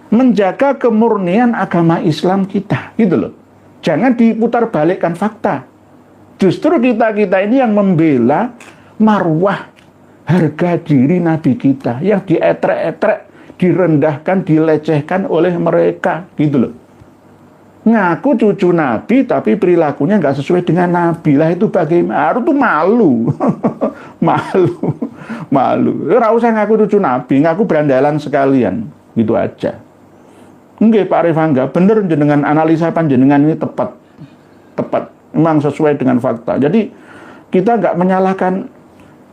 menjaga kemurnian agama Islam kita, gitu loh. Jangan diputar balikkan fakta. Justru kita ini yang membela marwah harga diri Nabi kita yang dietrek-etrek, direndahkan, dilecehkan oleh mereka, gitu loh. Ngaku cucu Nabi tapi perilakunya nggak sesuai dengan Nabi, lah itu bagaimana? Harus tuh malu. malu. Ora usah ngaku cucu Nabi, ngaku berandalan sekalian, gitu aja. Nggih Pak Revangga, bener jenengan analisa panjenengan ini tepat, memang sesuai dengan fakta. Jadi kita nggak menyalahkan,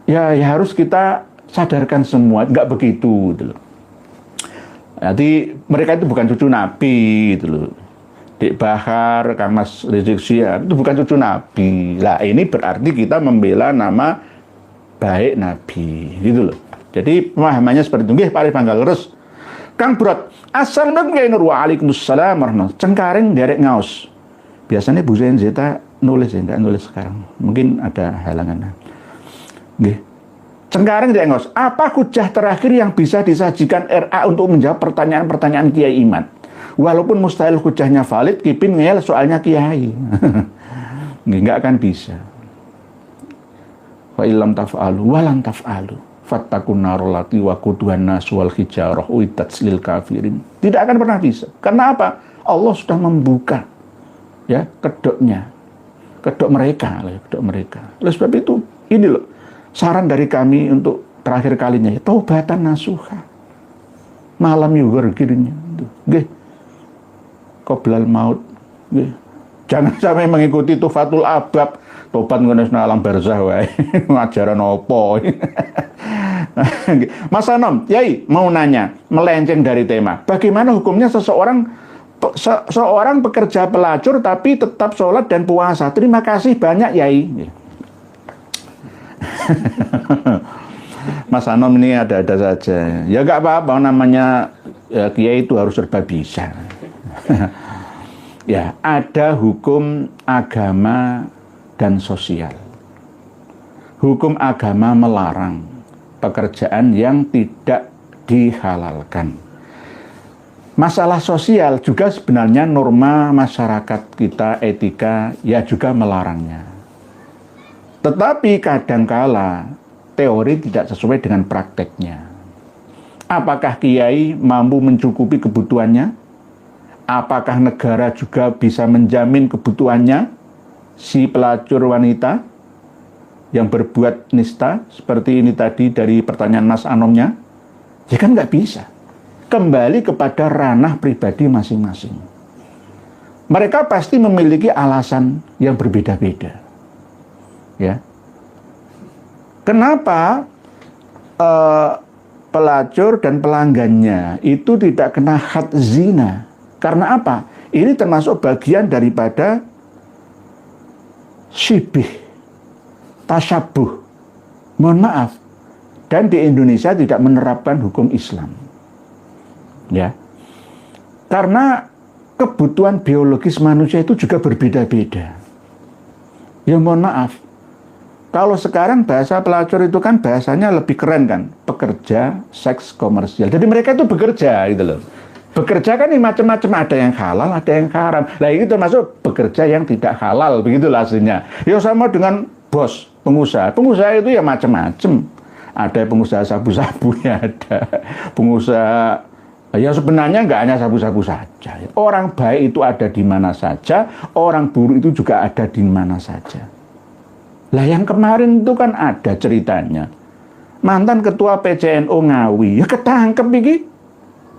ya harus kita sadarkan semua, nggak begitu, gitu loh. Jadi mereka itu bukan cucu Nabi, gitu loh. Dik Bahar, Kang Mas Rizik Syihab itu bukan cucu Nabi. Lah ini berarti kita membela nama baik Nabi, gitu loh. Jadi pemahamannya seperti itu. Nggih Pak Revangga terus. Kang Brot, assalamualaikum waalaikumsalam warahmatullahi. Cengkareng derek ngaos. Biasanya Bu Zeta nulis ya, enggak nulis sekarang. Mungkin ada halangan. Nggih. Cengkareng derek ngaos. Apa hujah terakhir yang bisa disajikan RA untuk menjawab pertanyaan-pertanyaan Kiai Iman? Walaupun mustahil hujahnya valid, Kipin ngeyel soalnya Kiai. Nggak akan bisa. Wa illam taf'alu walan taf'alu fattakun narolati wa quduhan nas wal hijarah uiddat lil kafirin. Tidak akan pernah bisa. Karena apa? Allah sudah membuka ya kedoknya. Kedok mereka. Oleh sebab itu, ini loh saran dari kami untuk terakhir kalinya ya, taubatan nasuha. Malam yugur kirinya. Nggih. Qoblal maut. Nggih. Jangan sampai mengikuti tufatul abab. Tobat ngono alam barzah wae. Ngajaran opo. Mas Anom, Yai mau nanya, melenceng dari tema. Bagaimana hukumnya seorang pekerja pelacur tapi tetap sholat dan puasa? Terima kasih banyak, Yai. Mas Anom ini ada-ada saja. Ya gak apa-apa, namanya ya, Kiai itu harus serba bisa. Ya, ada hukum agama dan sosial. Hukum agama melarang pekerjaan yang tidak dihalalkan. Masalah sosial juga sebenarnya norma masyarakat kita, etika, ya juga melarangnya. Tetapi kadangkala teori tidak sesuai dengan prakteknya. Apakah Kiai mampu mencukupi kebutuhannya? Apakah negara juga bisa menjamin kebutuhannya si pelacur wanita yang berbuat nista seperti ini tadi dari pertanyaan Mas Anomnya? Ya kan nggak bisa. Kembali kepada ranah pribadi masing-masing. Mereka pasti memiliki alasan yang berbeda-beda. Ya. Kenapa pelacur dan pelanggannya itu tidak kena had zina? Karena apa? Ini termasuk bagian daripada syibih, tasyabuh. Mohon maaf. Dan di Indonesia tidak menerapkan hukum Islam. Ya. Karena kebutuhan biologis manusia itu juga berbeda-beda. Ya mohon maaf. Kalau sekarang bahasa pelacur itu kan bahasanya lebih keren kan. Pekerja seks komersial. Jadi mereka itu bekerja gitu loh. Bekerja kan ini macam-macam, ada yang halal, ada yang haram. Nah ini termasuk bekerja yang tidak halal, begitulah hasilnya. Ya sama dengan bos, pengusaha. Pengusaha itu ya macam-macam. Ada pengusaha sabu-sabu, ya ada pengusaha, ya sebenarnya nggak hanya sabu-sabu saja. Orang baik itu ada di mana saja, orang buruk itu juga ada di mana saja. Lah yang kemarin itu kan ada ceritanya. Mantan ketua PCNO Ngawi, ya ketangkep ini.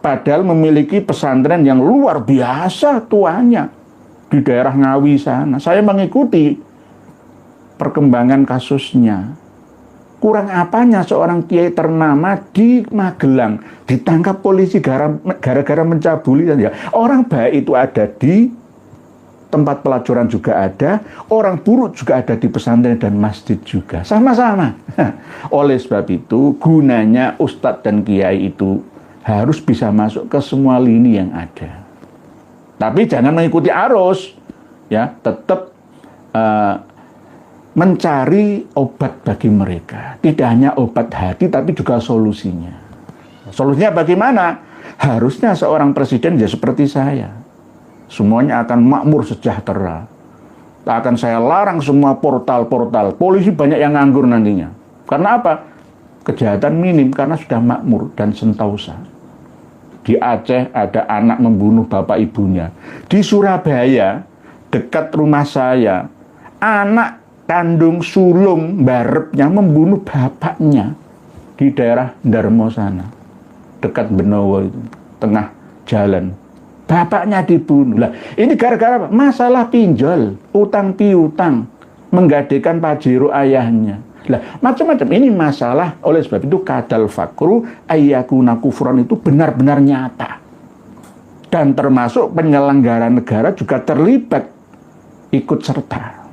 Padahal memiliki pesantren yang luar biasa tuanya di daerah Ngawi sana. Saya mengikuti perkembangan kasusnya. Kurang apanya seorang kiai ternama di Magelang ditangkap polisi gara-gara mencabuli. Orang baik itu ada di tempat pelacuran juga ada, orang buruk juga ada di pesantren dan masjid juga. Sama-sama. Oleh sebab itu gunanya ustadz dan kiai itu harus bisa masuk ke semua lini yang ada. Tapi jangan mengikuti arus, ya, tetap mencari obat bagi mereka. Tidak hanya obat hati, tapi juga solusinya. Solusinya bagaimana? Harusnya seorang presiden ya seperti saya. Semuanya akan makmur sejahtera. Akan saya larang semua portal-portal. Polisi banyak yang nganggur nantinya. Karena apa? Kejahatan minim karena sudah makmur dan sentausa. Di Aceh ada anak membunuh bapak ibunya. Di Surabaya, dekat rumah saya, anak kandung sulung barepnya membunuh bapaknya di daerah Darmo sana. Dekat Benowo itu, tengah jalan. Bapaknya dibunuh. Lah, ini gara-gara masalah pinjol, utang piutang, menggadekan pajero ayahnya. Lah, macam-macam ini masalah. Oleh sebab itu kadal fakru ayyakuna kufron itu benar-benar nyata. Dan termasuk penyelenggara negara juga terlibat ikut serta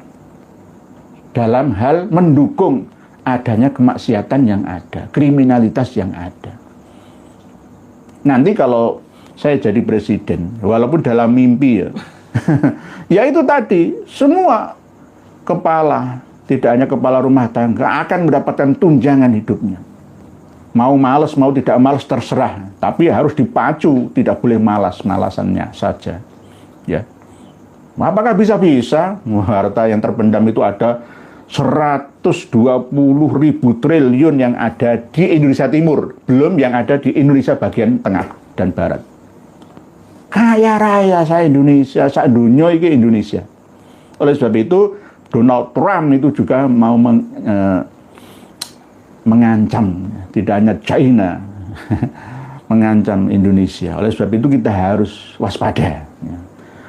dalam hal mendukung adanya kemaksiatan yang ada, kriminalitas yang ada. Nanti kalau saya jadi presiden, walaupun dalam mimpi ya, ya itu tadi, semua kepala, tidak hanya kepala rumah tangga, akan mendapatkan tunjangan hidupnya. Mau malas, mau tidak malas terserah, tapi harus dipacu, tidak boleh malas-malasannya saja. Ya, apakah bisa-bisa? Harta yang terpendam itu ada 120.000 triliun yang ada di Indonesia Timur, belum yang ada di Indonesia bagian tengah dan barat. Kaya raya saya Indonesia, saya dunia ini Indonesia. Oleh sebab itu Donald Trump itu juga mau mengancam, tidak hanya China, mengancam Indonesia. Oleh sebab itu kita harus waspada.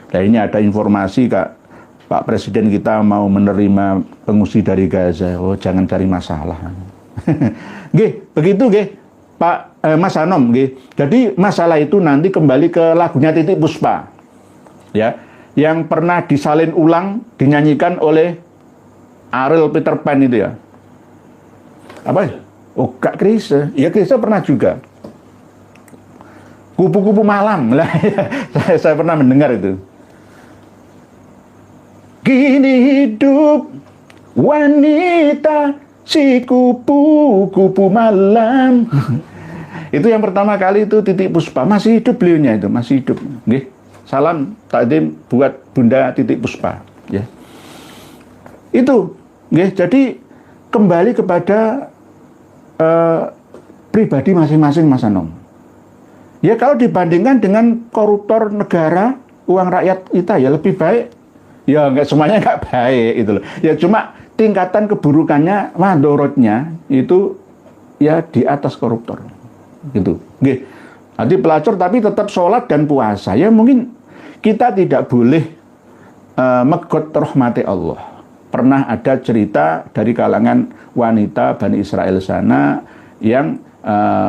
Nah ini ada informasi Pak Presiden kita mau menerima pengungsi dari Gaza. Oh jangan cari masalah. Nggih, begitu nggih. Pak Mas Anom, nggih. Jadi masalah itu nanti kembali ke lagunya Titiek Puspa. Ya, yang pernah disalin ulang dinyanyikan oleh Ariel Peter Pan itu ya. Apa? Oh, Kak Krisye. Ya Krisye pernah juga. Kupu-kupu malam. Lah, saya pernah mendengar itu. Kini hidup wanita si kupu-kupu malam. Itu yang pertama kali itu Titiek Puspa. Masih hidup beliaunya itu, masih hidup. Nggih. Salam takdim buat Bunda Titiek Puspa, ya. Itu, nggih. Jadi kembali kepada pribadi masing-masing Mas Anom. Ya kalau dibandingkan dengan koruptor negara, uang rakyat kita ya lebih baik. Ya enggak semuanya enggak baik itu loh. Ya cuma tingkatan keburukannya, madorotnya itu ya di atas koruptor. Gitu. Nggih. Nanti pelacur tapi tetap sholat dan puasa. Ya mungkin kita tidak boleh megot rahmati Allah. pernah ada cerita dari kalangan wanita Bani Israel sana yang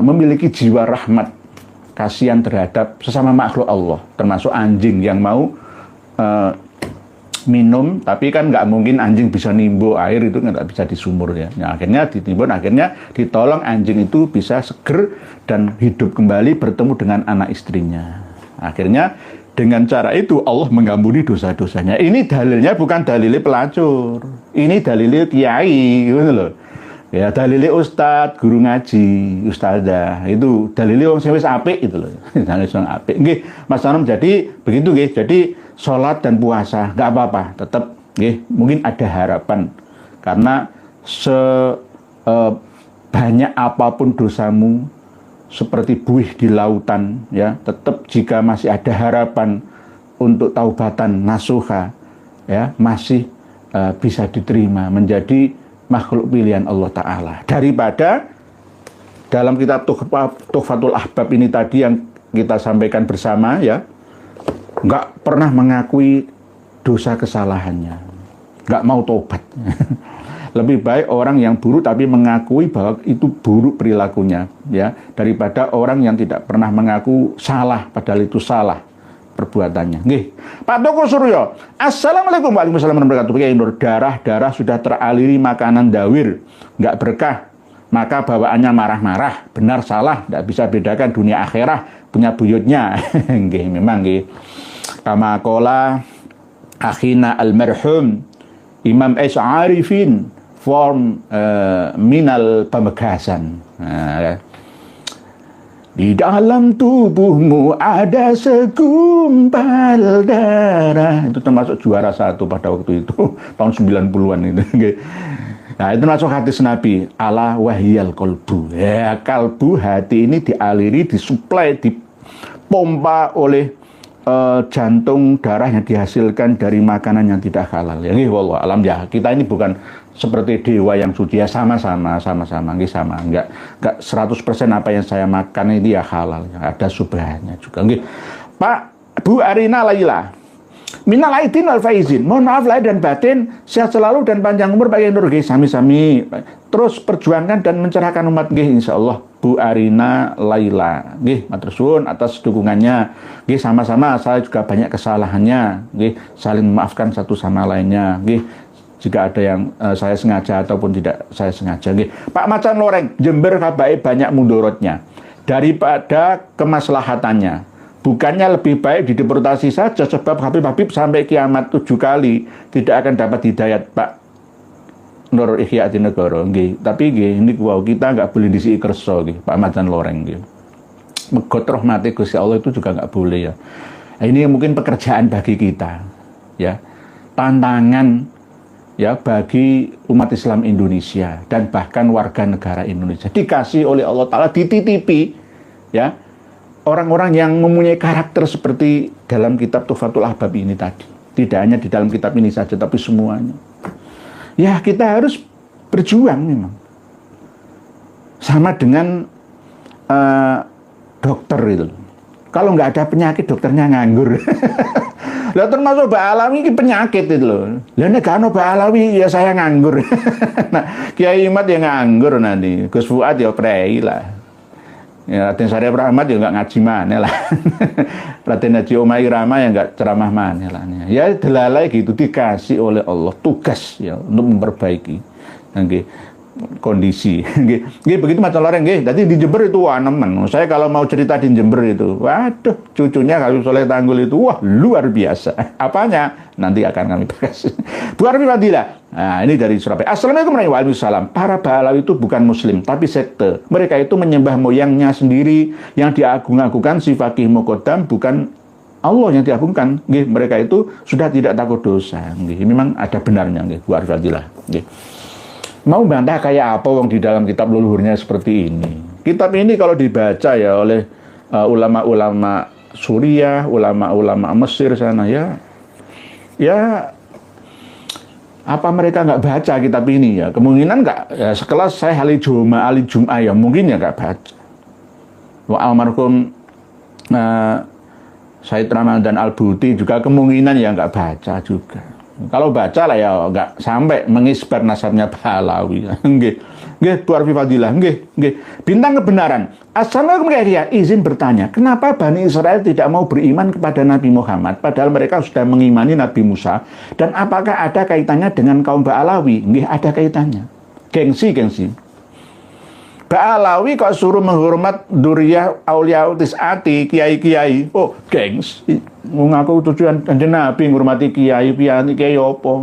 memiliki jiwa rahmat, kasihan terhadap sesama makhluk Allah, termasuk anjing yang mau minum, tapi kan nggak mungkin anjing bisa nimbo air, itu nggak bisa di sumur ya. Nah, akhirnya ditimbun, akhirnya ditolong, anjing itu bisa seger dan hidup kembali bertemu dengan anak istrinya. Akhirnya dengan cara itu Allah mengampuni dosa-dosanya. Ini dalilnya bukan dalilnya pelacur, ini dalilnya kiai, gitu loh. Ya, dalilnya ustadz, guru ngaji, ustadzah, itu dalilnya orang sing wis apik itu loh. Dalilnya wong apik. Nggih, Mas Anam, jadi begitu nggih. Jadi sholat dan puasa nggak apa-apa, tetap nggih, mungkin ada harapan karena banyak apapun dosamu seperti buih di lautan ya, tetap jika masih ada harapan untuk taubatan nasuha ya, masih bisa diterima menjadi makhluk pilihan Allah Ta'ala, daripada dalam kitab Tuhfatul Ahbab ini tadi yang kita sampaikan bersama ya, nggak pernah mengakui dosa kesalahannya, nggak mau tobat. Lebih baik orang yang buruk tapi mengakui bahwa itu buruk perilakunya ya, daripada orang yang tidak pernah mengaku salah padahal itu salah perbuatannya. Nggih. Pak Toko Suryo, Assalamualaikum warahmatullahi wabarakatuh. Kiai Nur, darah sudah teraliri makanan dawir, nggak berkah, maka bawaannya marah-marah, benar salah, nggak bisa bedakan dunia akhirah, punya buyutnya. Nggih, memang nggih. Kama qala akhina almarhum Imam Arifin form minal pamekasan. Di dalam tubuhmu ada segumpal darah. Itu termasuk juara satu pada waktu itu, tahun 90-an itu. Nah, itu termasuk hadis Nabi, ala wahyal kolbu. Ya, kalbu, hati ini dialiri, disuplai, dipompa oleh jantung, darah yang dihasilkan dari makanan yang tidak halal. Ya, wallah alam ya. Kita ini bukan seperti dewa yang suci ya, sama-sama, nggih sama. Enggak 100% apa yang saya makan ini ya halal. Ada subhannya juga. Nggih. Pak Bu Arina Laila. Minal aidin wal faizin. Mohon maaf lahir dan batin, sehat selalu dan panjang umur bagi Nur nggih, sami-sami. Terus perjuangkan dan mencerahkan umat nggih insyaallah. Bu Arina Laila. Nggih, matur suwun atas dukungannya. Nggih, sama-sama, saya juga banyak kesalahannya. Nggih, saling memaafkan satu sama lainnya. Nggih, jika ada yang saya sengaja ataupun tidak saya sengaja. Nggih. Pak Macan Loreng, Jember kabai banyak mundorotnya daripada kemaslahatannya. Bukannya lebih baik dideportasi saja, sebab Habib sampai kiamat 7 kali tidak akan dapat hidayat, Pak Nur Ihya Dinegoro. Nggih, tapi nggih niku wow, kita nggak boleh disi kerso nggih, Pak Macan Loreng nggih. Megot rahmati Gusti Allah itu juga nggak boleh ya. Nah, ini mungkin pekerjaan bagi kita ya. Tantangan ya bagi umat Islam Indonesia dan bahkan warga negara Indonesia, dikasih oleh Allah Ta'ala, dititipi ya orang-orang yang mempunyai karakter seperti dalam kitab Tuhfatul Ahbab ini tadi. Tidak hanya di dalam kitab ini saja, tapi semuanya. Ya, kita harus berjuang memang. Sama dengan dokter itu. Kalau nggak ada penyakit, dokternya nganggur. Lah termasuk Mbak Alawi ini penyakit itu loh. Lah nek gak ono Mbak Alawi ya saya nganggur. Nah, Kiai Imat ya nganggur nanti. Gus Fuad ya prei lah. Ya, Raden Syarif Rahmat ya nggak ngaji mana lah. Raden Haji Omah Irama ya nggak ceramah mana lah. Ya delalai gitu, dikasih oleh Allah tugas ya untuk memperbaiki kondisi. Nggih, begitu Mas Loreng nggih. Tadi di Jember itu wah nemen. Saya kalau mau cerita di Jember itu, waduh, cucunya Habib Soleh Tanggul itu wah luar biasa. Apanya? Nanti akan kami bahas. Bu Arfi Fadila. Nah, ini dari Surabaya. Assalamualaikum warahmatullahi wabarakatuh. Para Bahlawi itu bukan muslim, tapi sekte. Mereka itu menyembah moyangnya sendiri, yang diagung-agungkan si Fakih Muqaddam, bukan Allah yang diagungkan. Nggih, mereka itu sudah tidak takut dosa. Nggih, memang ada benarnya nggih, Bu Arfi Fadila. Nggih. Mau bantah kayak apa wong di dalam kitab leluhurnya seperti ini. Kitab ini kalau dibaca ya oleh ulama-ulama Suriah, ulama-ulama Mesir sana ya apa mereka nggak baca kitab ini ya? Kemungkinan nggak. Ya, sekelas saya Ali Jum'ah ya mungkin ya nggak baca. Wa almarhum Said Ramadan Al-Buti juga kemungkinan ya nggak baca juga. Kalau baca lah ya nggak sampai mengisbar nasabnya Ba'alawi. Nggih. Nggih, Bu Arfi Fadilah. Nggih. Bintang kebenaran. Assalamualaikum ya, izin bertanya, kenapa Bani Israel tidak mau beriman kepada Nabi Muhammad padahal mereka sudah mengimani Nabi Musa, dan apakah ada kaitannya dengan kaum Ba'alawi? Nggih, ada kaitannya. Gengsi. Ba'alawi kok suruh menghormat Duriyah Aulia Tis'ati, kiai-kiai. Oh, gengsi. Ngaku tujuan Kanjeng Nabi menghormati kiai apa?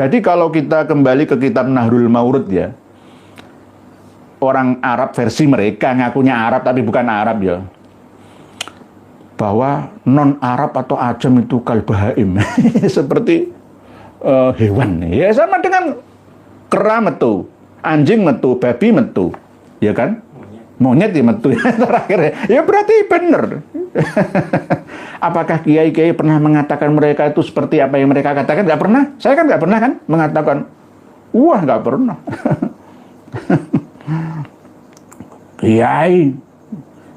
Jadi kalau kita kembali ke kitab Nahrul Maurud ya, orang Arab versi mereka ngakunya Arab tapi bukan Arab ya, bahwa non Arab atau ajam itu kalbahaim seperti hewan ya, sama dengan kera metu, anjing metu, babi metu, ya kan, monyet ya metu terakhir ya, berarti benar. Apakah kiai-kiai pernah mengatakan mereka itu seperti apa yang mereka katakan? Nggak pernah. Saya kan nggak pernah kan mengatakan, wah nggak pernah. Kiai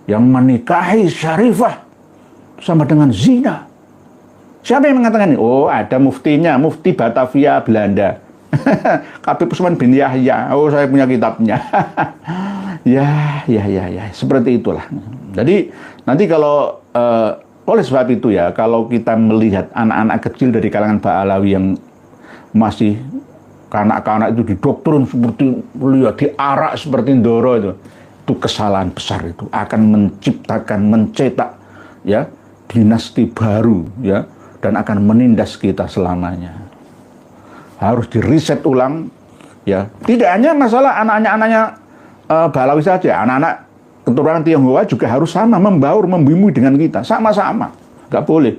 yang menikahi Syarifah sama dengan zina. Siapa yang mengatakan ini? Oh, ada muftinya, Mufti Batavia Belanda. Habib Usman bin Yahya. Oh, saya punya kitabnya. Ya, seperti itulah. Jadi nanti kalau oleh sebab itu ya, kalau kita melihat anak-anak kecil dari kalangan Ba'alawi yang masih kanak-kanak itu didoktrin seperti lihat diarak seperti Ndoro itu kesalahan besar, itu akan menciptakan, mencetak ya dinasti baru ya, dan akan menindas kita selamanya. Harus diriset ulang ya. Tidak hanya masalah anaknya Ba'alawi saja, anak-anak keturunan Tionghoa juga harus sama, membaur, membumi dengan kita, sama-sama. Nggak boleh.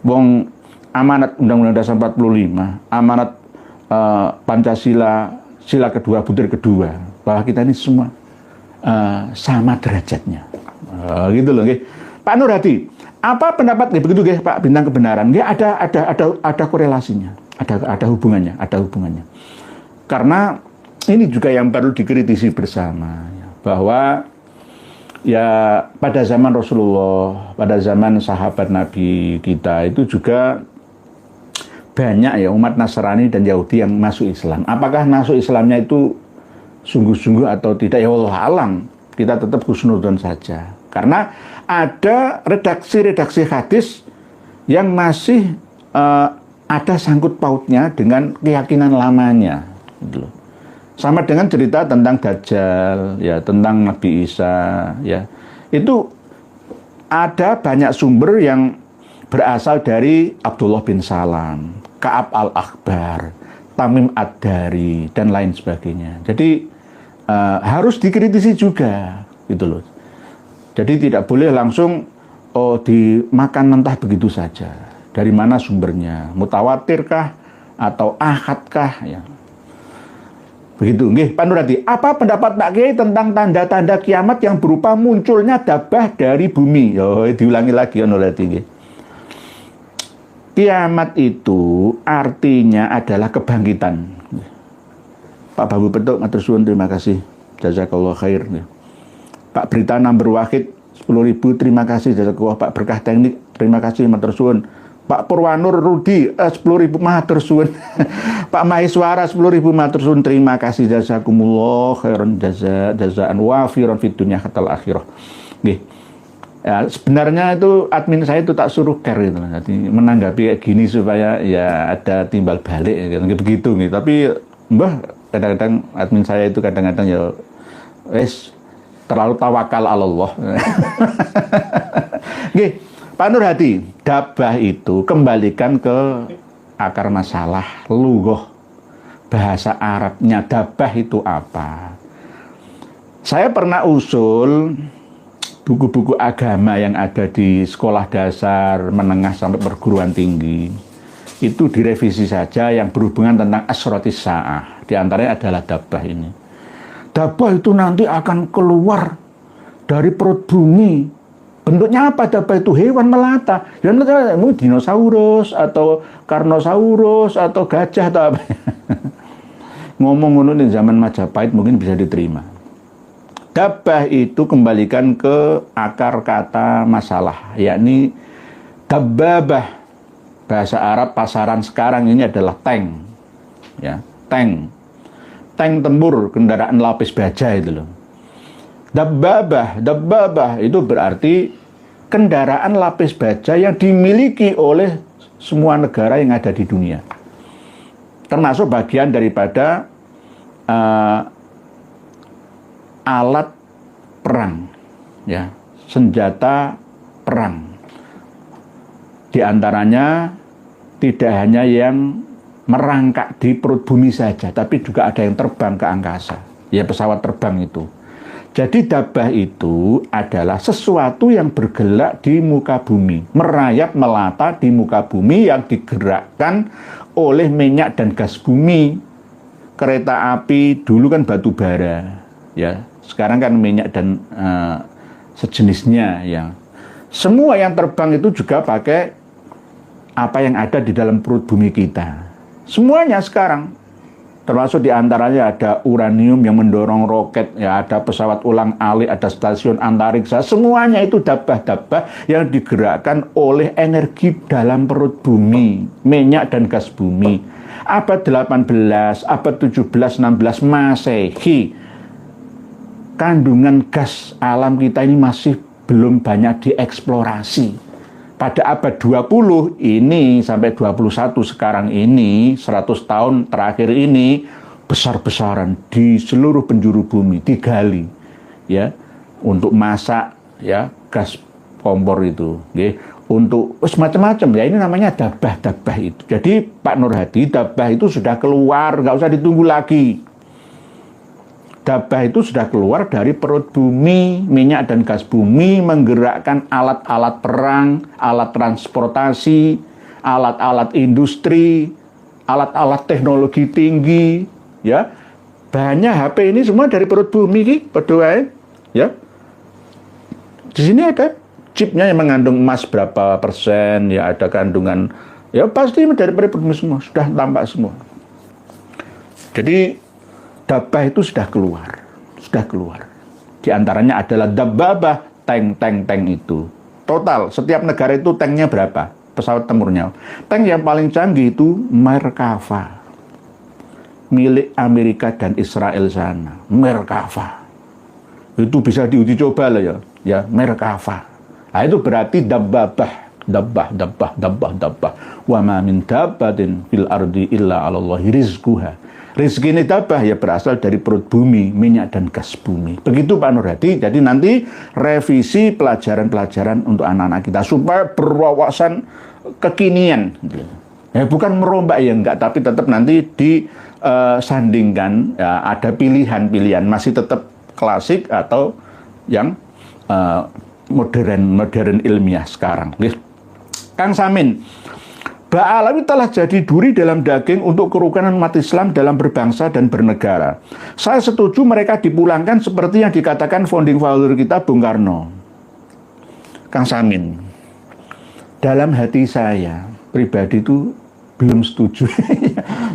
Wong amanat Undang-Undang Dasar 45, amanat Pancasila, sila kedua, butir kedua, bahwa kita ini semua sama derajatnya. Gitu loh, nggih. Pak Nur Hadi, apa pendapat nggih begitu nggih Pak Bintang Kebenaran? Nggih, ada korelasinya, ada hubungannya. Karena ini juga yang perlu dikritisi bersama, bahwa ya pada zaman Rasulullah, pada zaman sahabat Nabi kita itu juga banyak ya umat Nasrani dan Yahudi yang masuk Islam. Apakah masuk Islamnya itu sungguh-sungguh atau tidak? Ya Allah alam, kita tetap husnudzon saja. Karena ada redaksi-redaksi hadis yang masih ada sangkut pautnya dengan keyakinan lamanya, gitu loh. Sama dengan cerita tentang Dajjal, ya, tentang Nabi Isa, ya. Itu ada banyak sumber yang berasal dari Abdullah bin Salam, Ka'ab al-Akhbar, Tamim ad-Dari, dan lain sebagainya. Jadi harus dikritisi juga, gitu loh. Jadi tidak boleh langsung dimakan mentah begitu saja. Dari mana sumbernya? Mutawatirkah atau ahadkah? Ya. Begitu, nggih, Pak Nur Hadi. Apa pendapat Pak Kiai tentang tanda-tanda kiamat yang berupa munculnya dabah dari bumi? Oh, diulangi lagi, Nur Hadi, nggih. Kiamat itu artinya adalah kebangkitan. Pak Babu Petuk, matur suwun, terima kasih. Jazakallah khair. Pak Berita Number Wahid 10.000, terima kasih. Jazakallah. Pak Berkah Teknik, terima kasih, matur suwun. Pak Purwanur Rudi 10.000, matur suwun. Pak Mahiswara 10.000, matur suwun, terima kasih. Jazakumullah khairan jazaan wafiran fid dunya hatal akhirah. Nggih. Ya, sebenarnya itu admin saya itu tak suruh care gitu. Jadi menanggapi kayak gini supaya ya ada timbal balik gitu, begitu nih. Tapi mbah kadang-kadang admin saya itu kadang-kadang ya terlalu tawakal Allah. Nggih, Pak Nur Hadi, dabah itu kembalikan ke akar masalah lughah, bahasa Arabnya dabah itu apa. Saya pernah usul buku-buku agama yang ada di sekolah dasar, menengah sampai perguruan tinggi. Itu direvisi saja yang berhubungan tentang asrotis sa'ah. Di antaranya adalah dabah ini. Dabah itu nanti akan keluar dari perut bumi. Bentuknya apa dabah itu? Hewan melata. Dan mungkin dinosaurus atau karnosaurus atau gajah atau apa. Ngomong-ngomong di zaman Majapahit mungkin bisa diterima. Dabah itu kembalikan ke akar kata masalah, yakni dabbabah. bahasa Arab pasaran sekarang ini adalah tank. Ya, tank. Tank tempur, kendaraan lapis baja itu loh. Dabbabah itu berarti kendaraan lapis baja yang dimiliki oleh semua negara yang ada di dunia. Termasuk bagian daripada alat perang, ya, senjata perang. Di antaranya tidak hanya yang merangkak di perut bumi saja, tapi juga ada yang terbang ke angkasa, ya, pesawat terbang itu. Jadi dabbah itu adalah sesuatu yang bergerak di muka bumi, merayap melata di muka bumi yang digerakkan oleh minyak dan gas bumi. Kereta api dulu kan batu bara, ya. Sekarang kan minyak dan sejenisnya, ya. Semua yang terbang itu juga pakai apa yang ada di dalam perut bumi kita. Semuanya sekarang, termasuk diantaranya ada uranium yang mendorong roket, ya, ada pesawat ulang-alik, ada stasiun antariksa. Semuanya itu dabbah-dabbah yang digerakkan oleh energi dalam perut bumi, minyak dan gas bumi. Abad 18, abad 17, 16 Masehi, kandungan gas alam kita ini masih belum banyak dieksplorasi. Pada abad 20 ini sampai 21 sekarang ini, 100 tahun terakhir ini, besar-besaran di seluruh penjuru bumi digali, ya, untuk masak, ya, gas kompor itu, ya, untuk macam-macam, ya. Ini namanya dabbah-dabbah itu. Jadi Pak Nur Hadi, dabbah itu sudah keluar, nggak usah ditunggu lagi. Dabbah itu sudah keluar dari perut bumi, minyak dan gas bumi, menggerakkan alat-alat perang, alat transportasi, alat-alat industri, alat-alat teknologi tinggi, ya. Bahannya HP ini semua dari perut bumi, ya. Di sini ada chipnya yang mengandung emas berapa persen, ya, ada kandungan, ya, pasti dari perut bumi semua, sudah tampak semua. Jadi dabbah itu sudah keluar. Di antaranya adalah dabbabah, tank itu. Total, setiap negara itu tanknya berapa? Pesawat tempurnya. Tank yang paling canggih itu Merkava, milik Amerika dan Israel sana. Merkava. Itu bisa diuji coba lah, ya, Merkava. Nah, itu berarti dabbabah. Wa ma min dabbatin fil ardi illa 'alallahi rizquha. Rezeki ini dabbah, ya, berasal dari perut bumi, minyak dan gas bumi. Begitu Pak Nur Hadi. Jadi nanti revisi pelajaran-pelajaran untuk anak-anak kita supaya berwawasan kekinian. Ya, bukan merombak, ya, enggak, tapi tetap nanti disandingkan, ya, ada pilihan-pilihan, masih tetap klasik atau yang modern ilmiah sekarang. Kang Samin, Ba'alawi telah jadi duri dalam daging untuk kerukunan umat Islam dalam berbangsa dan bernegara. Saya setuju mereka dipulangkan seperti yang dikatakan founding father kita Bung Karno. Kang Samin, dalam hati saya pribadi itu belum setuju.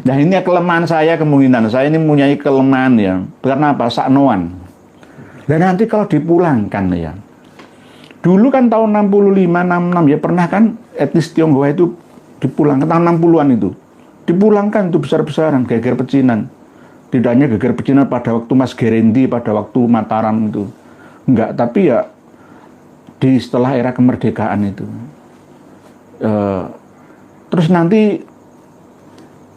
Nah, ini kelemahan saya, kemungkinan saya ini mempunyai kelemahan, ya. Karena apa? Saknoan. Dan nanti kalau dipulangkan, ya. Dulu kan tahun 65, 66, ya, pernah kan etnis Tionghoa itu dipulangkan tahun 60-an itu. Dipulangkan itu besar-besaran, geger pecinan. Tidak hanya geger pecinan pada waktu Mas Gerendi, pada waktu Mataram itu. Enggak, tapi ya di setelah era kemerdekaan itu. Terus nanti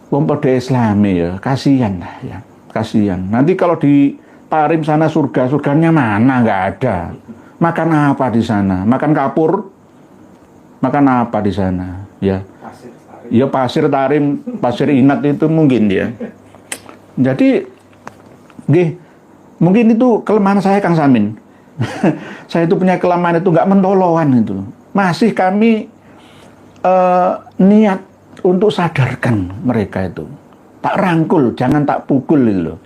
Pemuda Islami, ya, kasihan lah, ya. Kasihan. Nanti kalau di Tarim sana surganya mana? Enggak ada. Makan apa di sana? Makan kapur? Makan apa di sana? Ya. Ya, pasir Tarim, pasir Inat itu mungkin, ya. Jadi, mungkin itu kelemahan saya, Kang Samin. Saya itu punya kelemahan itu, nggak mentoloan itu. Masih kami niat untuk sadarkan mereka itu. Tak rangkul, jangan tak pukul itu loh.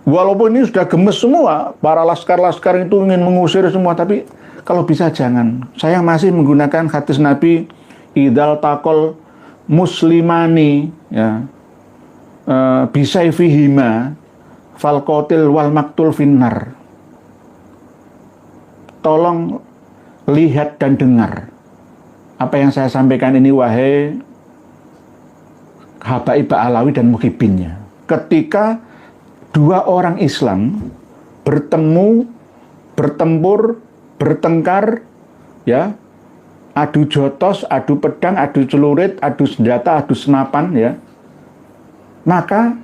Walaupun ini sudah gemes semua, para laskar-laskar itu ingin mengusir semua, tapi kalau bisa jangan. Saya masih menggunakan hadis Nabi, idal takol muslimani, ya, bisaifihima fal qatil wal maktul finnar. Tolong lihat dan dengar apa yang saya sampaikan ini wahai Habaib Ba'alawi dan Muhibbinnya. Ketika dua orang Islam bertemu, bertempur, bertengkar, ya, adu jotos, adu pedang, adu celurit, adu senjata, adu senapan, ya, maka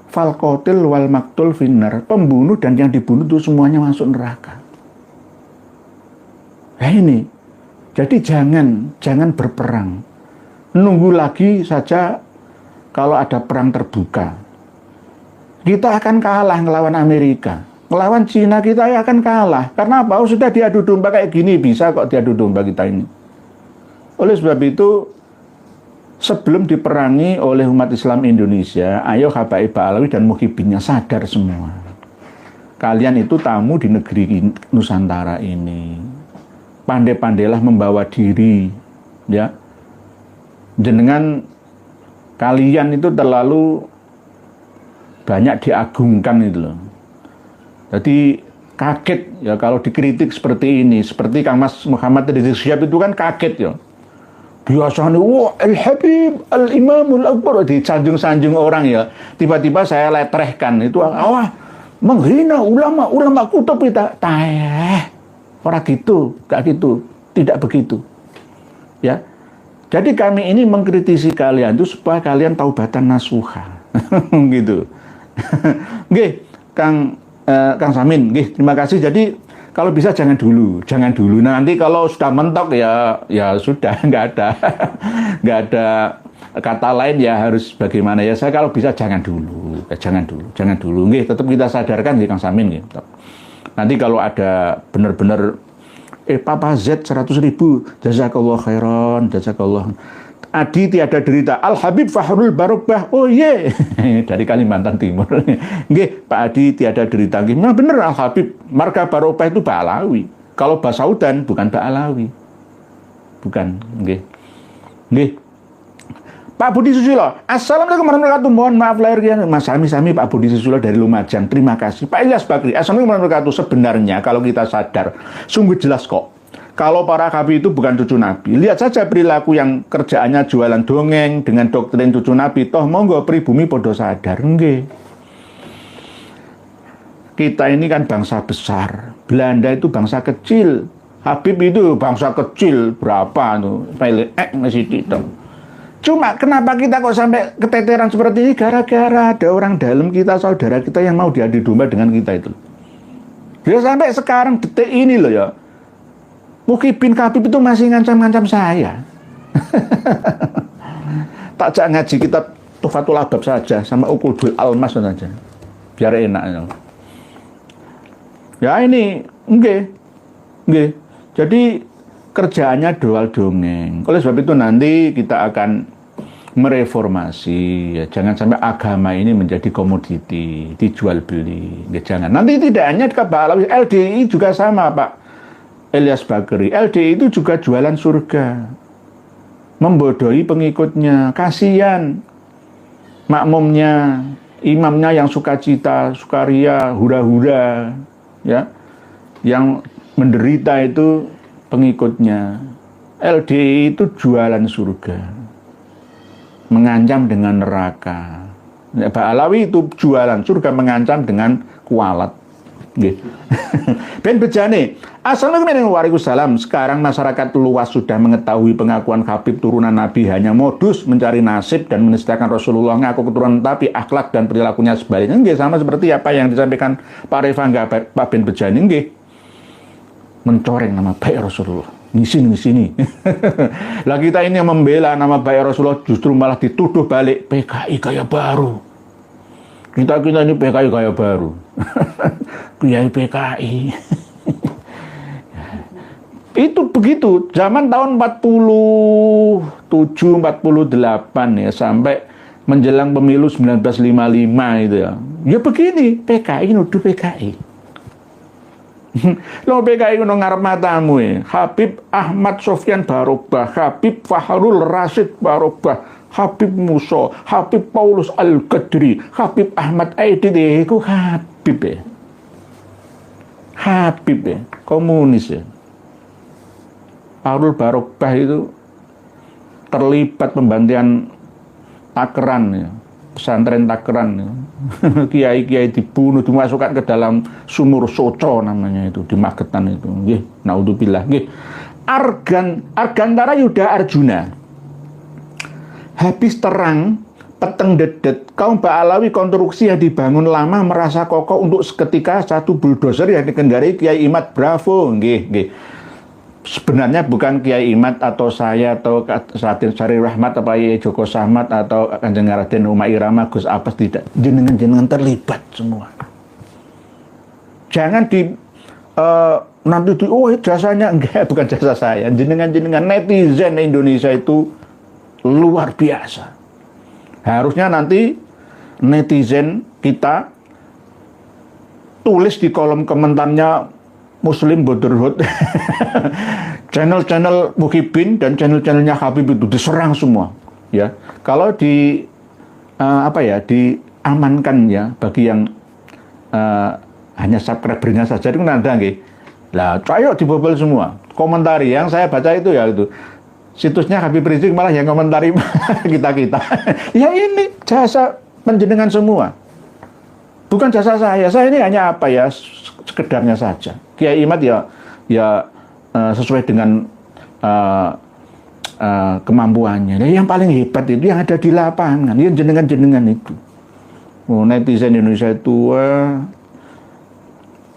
fal qatil wal maktul finnar, pembunuh dan yang dibunuh itu semuanya masuk neraka. Nah ini, jadi jangan berperang. Nunggu lagi saja kalau ada perang terbuka. Kita akan kalah ngelawan Amerika. Ngelawan Cina kita akan kalah. Karena apa? Oh, sudah diadu domba kayak gini, bisa kok diadu domba kita ini. Oleh sebab itu, sebelum diperangi oleh umat Islam Indonesia, ayo Habaib Ba'alawi dan Muhibbinnya sadar semua. Kalian itu tamu di negeri Nusantara ini. Pandai-pandailah membawa diri, ya. Jenengan kalian itu terlalu banyak diagungkan itu loh. Jadi kaget ya kalau dikritik seperti ini. Seperti Kang Mas Muhammad Rizik Syihab itu kan kaget ya. Biasanya, wah Al-Habib, Al-Imamul Akbar, disanjung-sanjung orang ya. Tiba-tiba saya letrehkan itu, wah menghina ulama kutub kita. Orang gitu, gak gitu, tidak begitu. Ya. Jadi kami ini mengkritisi kalian itu supaya kalian taubatan nasuha. Gitu. Nggih, Kang Samin, nggih, terima kasih. Jadi kalau bisa jangan dulu. Nah, nanti kalau sudah mentok ya sudah nggak ada kata lain ya harus bagaimana ya. Saya kalau bisa jangan dulu. Nggih, tetap kita sadarkan nggih Kang Samin nggih. Nanti kalau ada benar-benar Papa Z 100.000, jazakallah khairan, jazakallah. Adi tiada derita, Al Habib Fahrul Barobah, oh ye, dari Kalimantan Timur. Nggih, Pak Adi tiada derita. Nggih, nah bener Al Habib, marga Barobah itu Ba'alawi. Kalau Basaudan bukan Ba'alawi. Bukan, nggih. Nggih. Pak Budi Susilo, Assalamualaikum warahmatullahi wabarakatuh. Mohon maaf lahir batin. Mas Sami Pak Budi Susilo dari Lumajang. Terima kasih. Pak Ilyas Bakri, Assalamualaikum warahmatullahi wabarakatuh. Sebenarnya kalau kita sadar, sungguh jelas kok. Kalau para Habib itu bukan cucu Nabi. Lihat saja perilaku yang kerjaannya jualan dongeng dengan doktrin cucu Nabi. Toh monggo pribumi podo sadar. Nggih. Kita ini kan bangsa besar. Belanda itu bangsa kecil. Habib itu bangsa kecil. Berapa tuh? Masih itu. Cuma kenapa kita kok sampai keteteran seperti ini? Gara-gara ada orang dalam kita, saudara kita yang mau diadu domba dengan kita itu. Dia sampai sekarang detik ini loh ya. Muhibbin Habib itu masih ngancam-ngancam saya. Tak jak ngaji kitab Tuhfatul Ahbab saja sama Uqudul Almas saja. Biar enak ya. Ya ini nggih. Jadi kerjaannya doal dongeng. Oleh sebab itu nanti kita akan mereformasi. Ya, jangan sampai agama ini menjadi komoditi, dijual beli. Ya, jangan. Nanti tidak hanya Ba'alawi, LDI juga sama Pak Ilyas Bakri. LDI itu juga jualan surga. Membodohi pengikutnya. Kasihan makmumnya, imamnya yang sukacita, sukaria, hura-hura. Ya, yang menderita itu pengikutnya. LDI itu jualan surga, mengancam dengan neraka. Ba'alawi itu jualan surga, mengancam dengan kualat. Ben bejane, Assalamualaikum warahmatullahi wabarakatuh. Sekarang masyarakat luas sudah mengetahui pengakuan Habib turunan Nabi hanya modus mencari nasib dan menistakan Rasulullah, ngaku keturunan tapi akhlak dan perilakunya sebaliknya. Nggih, sama seperti apa yang disampaikan Pak Revangga, Pak Ben Bejane. Nggih, mencoreng nama baik Rasulullah, ngisi-ngisi. Lah kita ini yang membela nama baik Rasulullah justru malah dituduh balik PKI gaya baru. Kita ini PKI gaya baru. Kiai PKI. Itu begitu zaman tahun 47 48 ya sampai menjelang pemilu 1955 itu ya. Ya begini, PKI nuduh PKI. Lo PKI ngono ngarep matamu ya. Habib Ahmad Sofyan Barobah, Habib Fahrul Rasyid Barobah, Habib Musa, Habib Paulus Al-Qadri, Habib Ahmad Aidid itu Habib ya. Habib ya, komunis ya. Fahrul Barobah itu terlibat pembantian Takeran ya, pesantren Takeran ya. Kiai-kiai dibunuh, dimasukkan ke dalam sumur Soco namanya itu, di Magetan itu. Nggih, naudzubillah. Nggih. Argantara Yuda Arjuna. Habis terang, peteng dedet, kaum Ba'alawi konstruksi yang dibangun lama merasa kokoh untuk seketika satu bulldozer yang dikendarai Kiai Imad. Bravo, nggih, nggih. Sebenarnya bukan Kiai Imad atau saya atau Satin Sari Rahmat atau Kiai Joko Samad atau Kanjeng Raden Umar Irama, Gus Abbas, tidak. Jenengan-jenengan terlibat semua. Jangan di nanti oh jasanya enggak, bukan jasa saya. Jenengan-jenengan netizen Indonesia itu luar biasa. Harusnya nanti netizen kita tulis di kolom komentarnya Muslim Brotherhood, channel-channel Muhyiddin dan channel-channelnya Habib itu diserang semua, ya. Kalau diamankan ya bagi yang hanya subscribernya saja itu nanda nggih. Lah, ayo dibobol semua. Komentari yang saya baca itu ya itu. Situsnya Habib Rizik malah yang komentari kita-kita. Ya ini jasa penjenengan semua. Bukan jasa saya. Saya ini hanya apa ya, sekedarnya saja. Kiai Imad ya sesuai dengan kemampuannya. Nah, yang paling hebat itu yang ada di lapangan, yang jenengan-jenengan itu. Oh, netizen Indonesia itu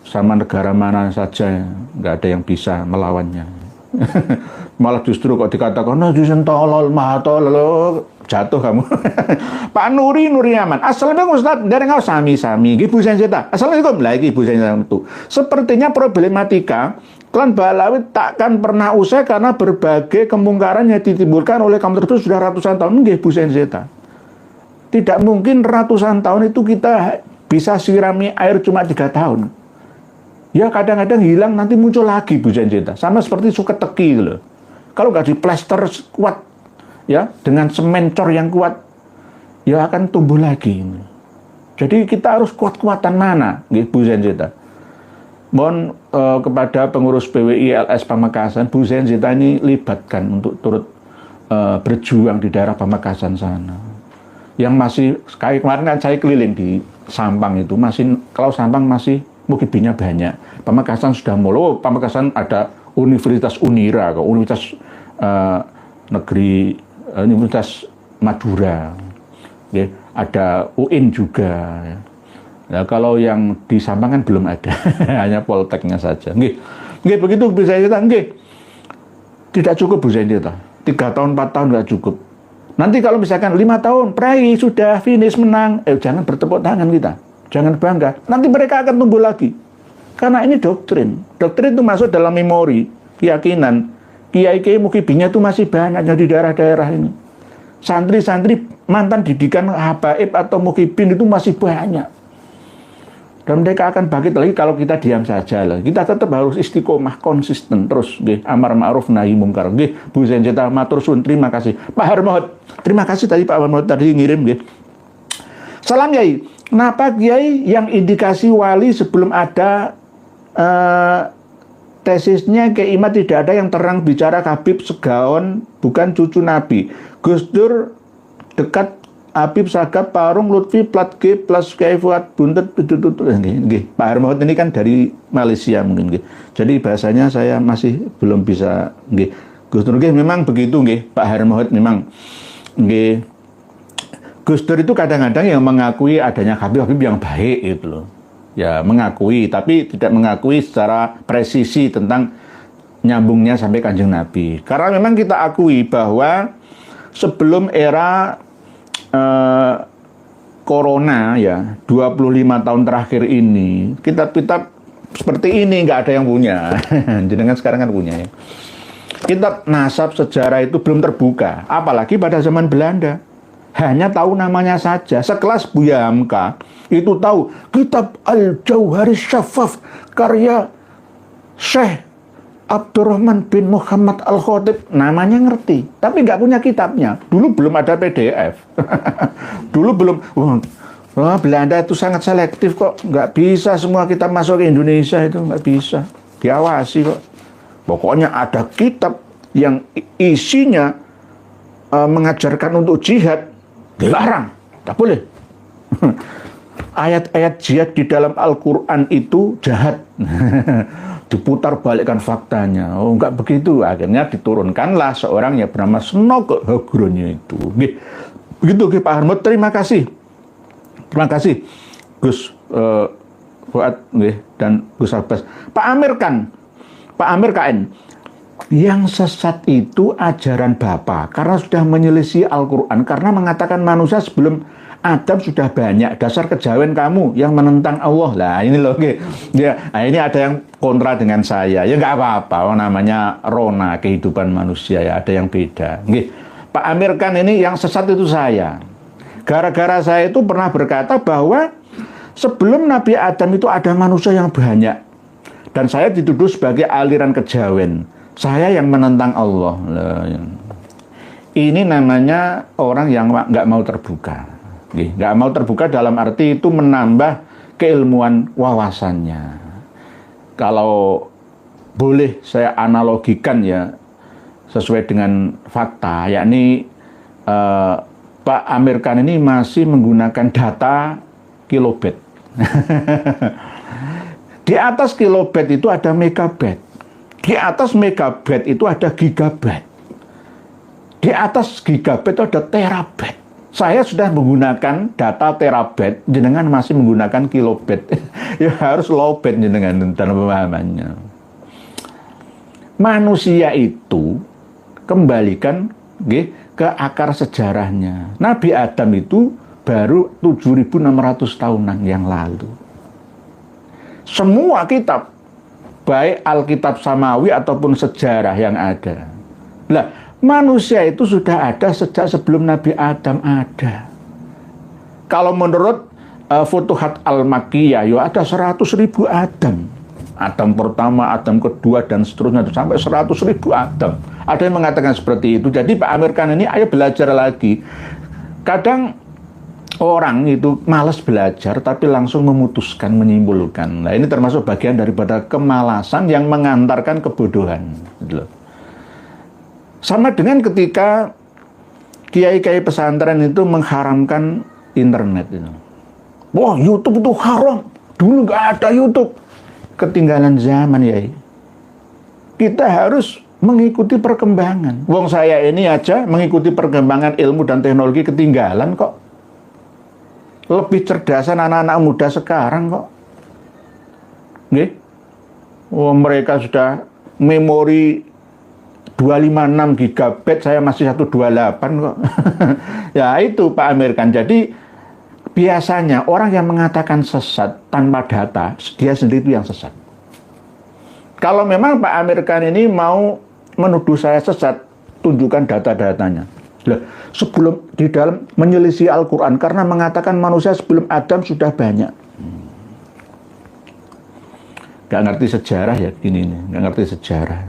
sama negara mana saja nggak ada yang bisa melawannya. Malah justru kok dikatakan netizen tolol, maha tolol, jatuh kamu. Pak Nuri Aman. Assalamualaikum Ustaz. Dari ngau sami. Ibu Senjata. Assalamualaikum. Lagi Ibu Senjata itu. Sepertinya problematika klan Ba'alawi takkan pernah usai karena berbagai kemungkaran yang ditimbulkan oleh kaum tersebut sudah ratusan tahun. Nggih, Bu Senjata. Tidak mungkin ratusan tahun itu kita bisa sirami air cuma 3 tahun. Ya kadang-kadang hilang nanti muncul lagi, Bu Senjata. Sama seperti Suketeki loh. Kalau nggak diplester kuat ya dengan semen cor yang kuat, ya akan tumbuh lagi. Jadi kita harus kuat-kuatan mana, Bu Senjata. Mohon kepada pengurus PWI LS Pamekasan, Bu Senjata ini libatkan untuk turut berjuang di daerah Pamekasan sana. Yang masih, kayak kemarin kan saya keliling di Sampang itu, masih kalau Sampang masih Muhyiddinnya banyak. Pamekasan sudah mulai, Pamekasan ada Universitas Unira, Universitas Negeri, Universitas Madura, ya, ada UIN juga. Ya. Nah, kalau yang di Sampang kan belum ada, hanya Polteknya saja. Nggih, begitu bisa kita, nggih. Tidak cukup Bu Senjata. 3 tahun, 4 tahun nggak cukup. Nanti kalau misalkan 5 tahun, peraih sudah finish menang, jangan bertepuk tangan kita. Jangan bangga. Nanti mereka akan tumbuh lagi. Karena ini doktrin. Doktrin itu masuk dalam memori, keyakinan. Kiai-kiai Muhyiddinnya itu masih banyak di daerah-daerah ini. Santri-santri mantan didikan Habaib atau Muhyiddin itu masih banyak. Dan mereka akan bangkit lagi kalau kita diam saja lah. Kita tetap harus istiqomah, konsisten terus. Nggih, amar ma'ruf nahi mungkar. Nggih, Bu Senjata matur suwun, terima kasih. Pak Harmohot, terima kasih tadi Pak Harmohot tadi ngirim nggih. Salam Yai. Kenapa Kiai yang indikasi wali sebelum ada tesisnya Kiai Imad tidak ada yang terang bicara Habib Segaon bukan cucu Nabi. Gus Dur dekat Habib Sagap Parung Lutfi plat G plus Kiai Fuad Buntet. Pak Harmohot ini kan dari Malaysia mungkin nggih. Jadi bahasanya saya masih belum bisa nggih. Gus Dur nggih memang begitu nggih. Pak Harmohot memang nggih. Gus Dur itu kadang-kadang yang mengakui adanya Habib yang baik gitu loh. Ya mengakui, tapi tidak mengakui secara presisi tentang nyambungnya sampai Kanjeng Nabi. Karena memang kita akui bahwa sebelum era Corona ya, 25 tahun terakhir ini, kitab-kitab seperti ini nggak ada yang punya. Jenengan sekarang kan punya ya. Kitab nasab sejarah itu belum terbuka, apalagi pada zaman Belanda. Hanya tahu namanya saja. Sekelas Buya Hamka itu tahu kitab Al-Jauharis Syafaf karya Syekh Abdurrahman bin Muhammad Al-Khatib, namanya ngerti, tapi nggak punya kitabnya. Dulu belum ada PDF. Dulu belum. Belanda itu sangat selektif kok. Nggak bisa semua kitab masuk ke Indonesia, itu nggak bisa. Diawasi kok. Pokoknya ada kitab yang isinya mengajarkan untuk jihad, dilarang, tak boleh. Ayat-ayat jihad di dalam Al-Quran itu jahat. Diputar balikkan faktanya. Oh, enggak begitu. Akhirnya diturunkanlah seorang yang bernama Senoke Hagronyo itu. Begitu Pak Harmut, terima kasih. Terima kasih Gus Fuad dan Gus Abbas. Pak Amir KN, yang sesat itu ajaran Bapak karena sudah menyelisih Al-Quran, karena mengatakan manusia sebelum Adam sudah banyak, dasar kejawen kamu yang menentang Allah. Lah ini loh, ya, nah, ini ada yang kontra dengan saya. Ya nggak apa-apa, namanya rona kehidupan manusia ya, ada yang beda. Pak Amir kan ini yang sesat itu saya. Gara-gara saya itu pernah berkata bahwa sebelum Nabi Adam itu ada manusia yang banyak, dan saya dituduh sebagai aliran kejawen. Saya yang menentang Allah. Ini namanya orang yang nggak mau terbuka. Nggak mau terbuka dalam arti itu menambah keilmuan wawasannya. Kalau boleh saya analogikan ya, sesuai dengan fakta, yakni Pak Amir Khan ini masih menggunakan data kilobit. Di atas kilobit itu ada megabit. Di atas megabit itu ada gigabyte. Di atas gigabit itu ada terabit. Saya sudah menggunakan data terabit, jenengan masih menggunakan kilobit. Ya harus lowbit jenengan dalam pemahamannya. Manusia itu kembalikan ke akar sejarahnya. Nabi Adam itu baru 7.600 tahunan yang lalu. Semua kitab, baik Alkitab Samawi ataupun sejarah yang ada. Lah, manusia itu sudah ada sejak sebelum Nabi Adam ada. Kalau menurut Futuhat Al-Makkiyah, ya ada 100.000 Adam. Adam pertama, Adam kedua, dan seterusnya sampai 100.000 Adam. Ada yang mengatakan seperti itu. Jadi Pak Amir Khan ini, ayo belajar lagi. Kadang orang itu malas belajar, tapi langsung memutuskan, menyimpulkan. Nah, ini termasuk bagian daripada kemalasan yang mengantarkan kebodohan. Gitu loh. Sama dengan ketika kiai-kiai pesantren itu mengharamkan internet itu. Wah, YouTube itu haram. Dulu nggak ada YouTube. Ketinggalan zaman ya. Kita harus mengikuti perkembangan. Wong saya ini aja mengikuti perkembangan ilmu dan teknologi ketinggalan kok. Lebih cerdasan anak-anak muda sekarang kok. Nggih. Oh, mereka sudah memori 256 GB, saya masih 128 kok. Ya itu Pak Amir Khan. Jadi biasanya orang yang mengatakan sesat tanpa data, dia sendiri itu yang sesat. Kalau memang Pak Amir Khan ini mau menuduh saya sesat, tunjukkan data-datanya. Sebelum di dalam menyelisih Al-Quran, karena mengatakan manusia sebelum Adam sudah banyak. Gak ngerti sejarah ya gini nih, gak ngerti sejarah.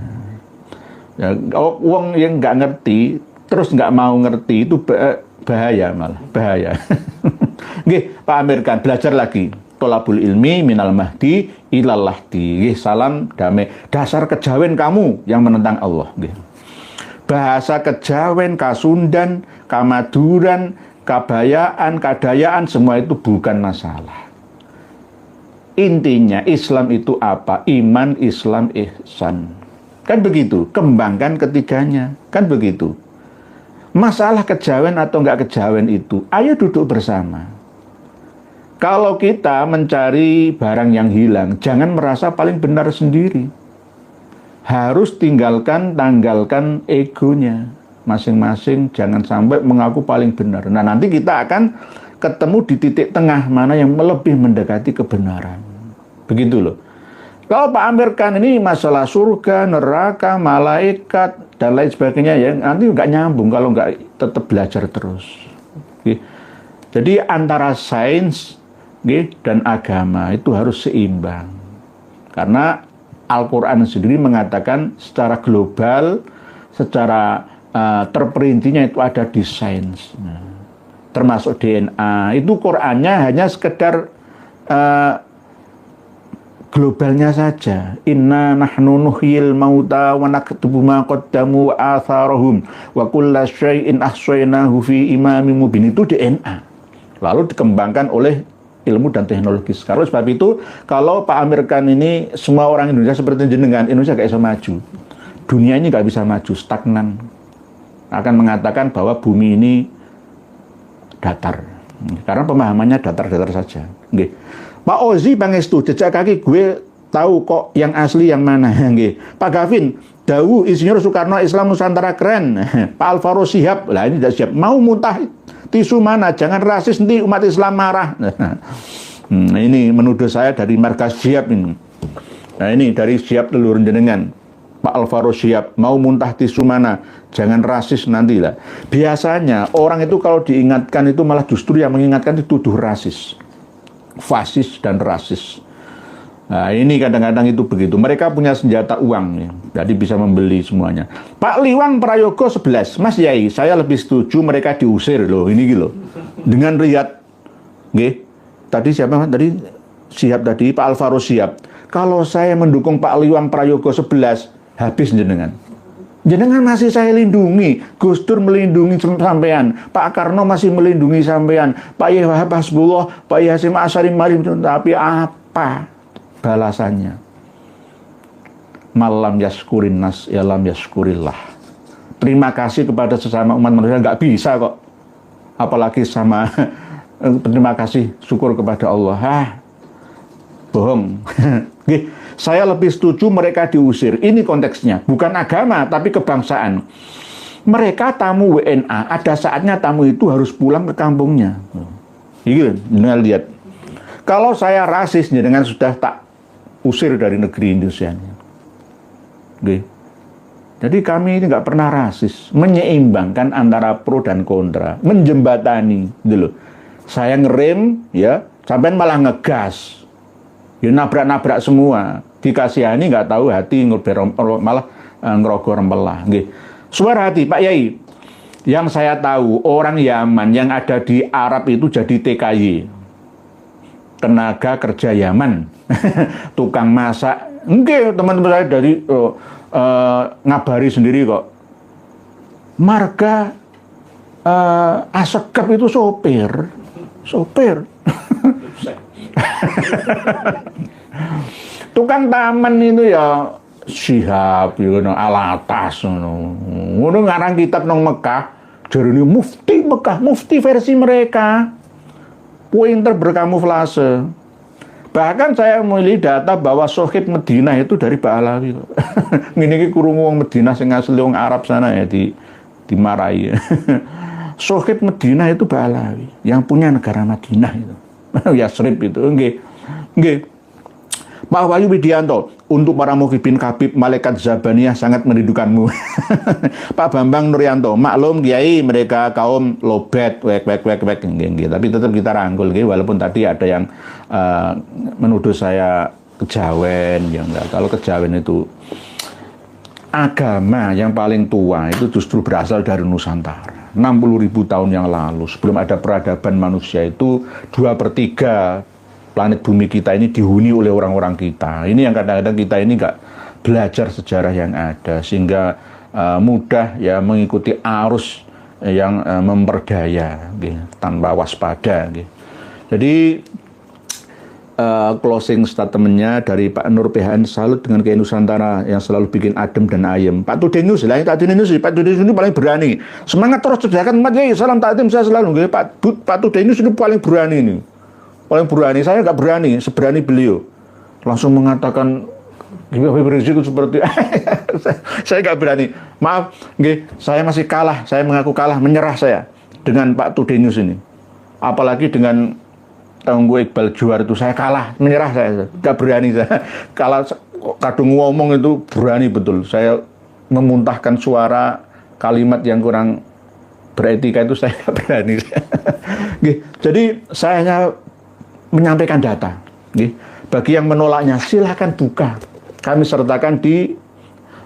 Ya, wong yang nggak ngerti terus nggak mau ngerti itu bahaya, malah bahaya. Nggih, Pak Amir Khan, belajar lagi. Tolabul ilmi minal mahdi ilal lahdi. Nggih, salam damai. Dasar kejawen kamu yang menentang Allah. Nggih. Bahasa kejawen, kasundan, kamaduran, kabayaan, kadayaan, semua itu bukan masalah. Intinya Islam itu apa? Iman, Islam, ihsan. Kan begitu, kembangkan ketiganya, kan begitu. Masalah kejawen atau enggak kejawen itu, ayo duduk bersama. Kalau kita mencari barang yang hilang, jangan merasa paling benar sendiri. Harus tanggalkan egonya masing-masing, jangan sampai mengaku paling benar. Nah, nanti kita akan ketemu di titik tengah mana yang lebih mendekati kebenaran. Begitu loh. Kalau Pak Amir Khan ini masalah surga, neraka, malaikat, dan lain sebagainya, ya nanti nggak nyambung kalau nggak tetap belajar terus. Jadi antara sains dan agama itu harus seimbang. Karena Al-Quran sendiri mengatakan secara global, secara terperincinya itu ada di sains. Termasuk DNA. Itu Qurannya hanya sekedar globalnya saja. Inna nahnu nuhyil mauta wa naktubu ma qaddamu wa atharahum wa kulla syai'in ahsaynahu fi imamin mubin. Itu DNA. Lalu dikembangkan oleh ilmu dan teknologi. Karena sebab itu, kalau Pak Amir Khan ini semua orang Indonesia seperti jenengan, Indonesia gak bisa maju. Dunia ini gak bisa maju, stagnan. Akan mengatakan bahwa bumi ini datar. Karena pemahamannya datar-datar saja. Nggih. Pak Ozi Pangestu, jejak kaki gue tahu kok yang asli yang mana. Nggih. Pak Gavin, Dawu Insinyur Soekarno Islam Nusantara keren. Pak Alvaro Siap, lah ini tidak siap. Mau muntah tisu mana? Jangan rasis, nanti umat Islam marah. Ini menuduh saya dari markas Siap ini. Nah ini dari Siap telur jenengan. Pak Alvaro Siap, mau muntah tisu mana? Jangan rasis nanti lah. Biasanya orang itu kalau diingatkan itu malah justru yang mengingatkan dituduh rasis. Fasis dan rasis. Nah ini kadang-kadang itu begitu. Mereka punya senjata uang ya. Jadi bisa membeli semuanya. Pak Liwang Prayogo 11. Mas Yai, saya lebih setuju mereka diusir loh. Ini gitu. Dengan Riyad. Nggih. Tadi siapa? Tadi Siap tadi, Pak Alvaro Siap. Kalau saya mendukung Pak Liwang Prayogo 11, habis jenengan. Jenengan masih saya lindungi. Gus Dur melindungi sampean. Pak Karno masih melindungi sampean. Pak Yai Wahab Hasbullah, Pak Yai Hasyim Asy'ari Marim. Tapi apa balasannya? Malam yaskurin nas, ya lam yaskurillah. Terima kasih kepada sesama umat manusia nggak bisa kok. Apalagi sama terima kasih, syukur kepada Allah. Bohong. Saya lebih setuju mereka diusir. Ini konteksnya, bukan agama tapi kebangsaan. Mereka tamu WNA, ada saatnya tamu itu harus pulang ke kampungnya. Ini dengan lihat. Kalau saya rasis, dengan sudah tak usir dari negeri Indonesia. Jadi kami ini nggak pernah rasis, menyeimbangkan antara pro dan kontra, menjembatani, dulu. Saya ngerem, ya, sampai malah ngegas. Ya nabrak-nabrak semua, dikasihani nggak tahu hati malah ngerogoh rempelah. Suara hati Pak Yai, yang saya tahu orang Yaman yang ada di Arab itu jadi TKY, tenaga kerja Yaman, tukang masak. Enggak, teman-teman saya dari ngabari sendiri kok. Marga Asegaf itu sopir. Tukang taman itu ya Syihab, Alatas, ngono ngarang kitab nang Mekah, jarene mufti Mekah, mufti versi mereka, pointer berkamuflase. Bahkan saya memilih data bahwa Sohib Medina itu dari Ba'alawi. Ini kurungu wong Medina sing asli wong Arab sana ya dimarahi. Sohib Medina itu Ba'alawi, yang punya negara Madinah itu. Yasrib itu, nggih. Pak Wahyu Widianto, untuk para muhibin Habib, malaikat Zabaniyah sangat merindukanmu. Pak Bambang Nuryanto, maklum Kiai mereka kaum lobet, wek. Tapi tetap kita rangkul, walaupun tadi ada yang menuduh saya kejawen, ya enggak. Kalau kejawen itu agama yang paling tua itu justru berasal dari Nusantara. 60.000 tahun yang lalu, sebelum ada peradaban manusia itu 2/3 planet bumi kita ini dihuni oleh orang-orang kita. Ini yang kadang-kadang kita ini nggak belajar sejarah yang ada, sehingga mudah ya mengikuti arus yang memperdaya, tanpa waspada. Jadi closing statementnya dari Pak Nur PHN, salut dengan Kiai Nusantara yang selalu bikin adem dan ayem. Pak Tudenius lah, Pak Tudenius ini paling berani. Semangat terus cerdakan umat, ya salam takdim saya selalu. Pak Tudenius ini paling berani ini. Paling berani, saya nggak berani, seberani beliau. Langsung mengatakan berisiko seperti saya nggak berani. Maaf, saya masih kalah, saya mengaku kalah, menyerah saya dengan Pak Tudenius ini. Apalagi dengan Tangguh Iqbal Juar itu saya kalah, menyerah saya, nggak berani saya. Kalau kadung ngomong itu berani betul. Saya memuntahkan suara kalimat yang kurang beretika itu saya nggak berani. Jadi saya hanya menyampaikan data. Bagi yang menolaknya silahkan buka. Kami sertakan di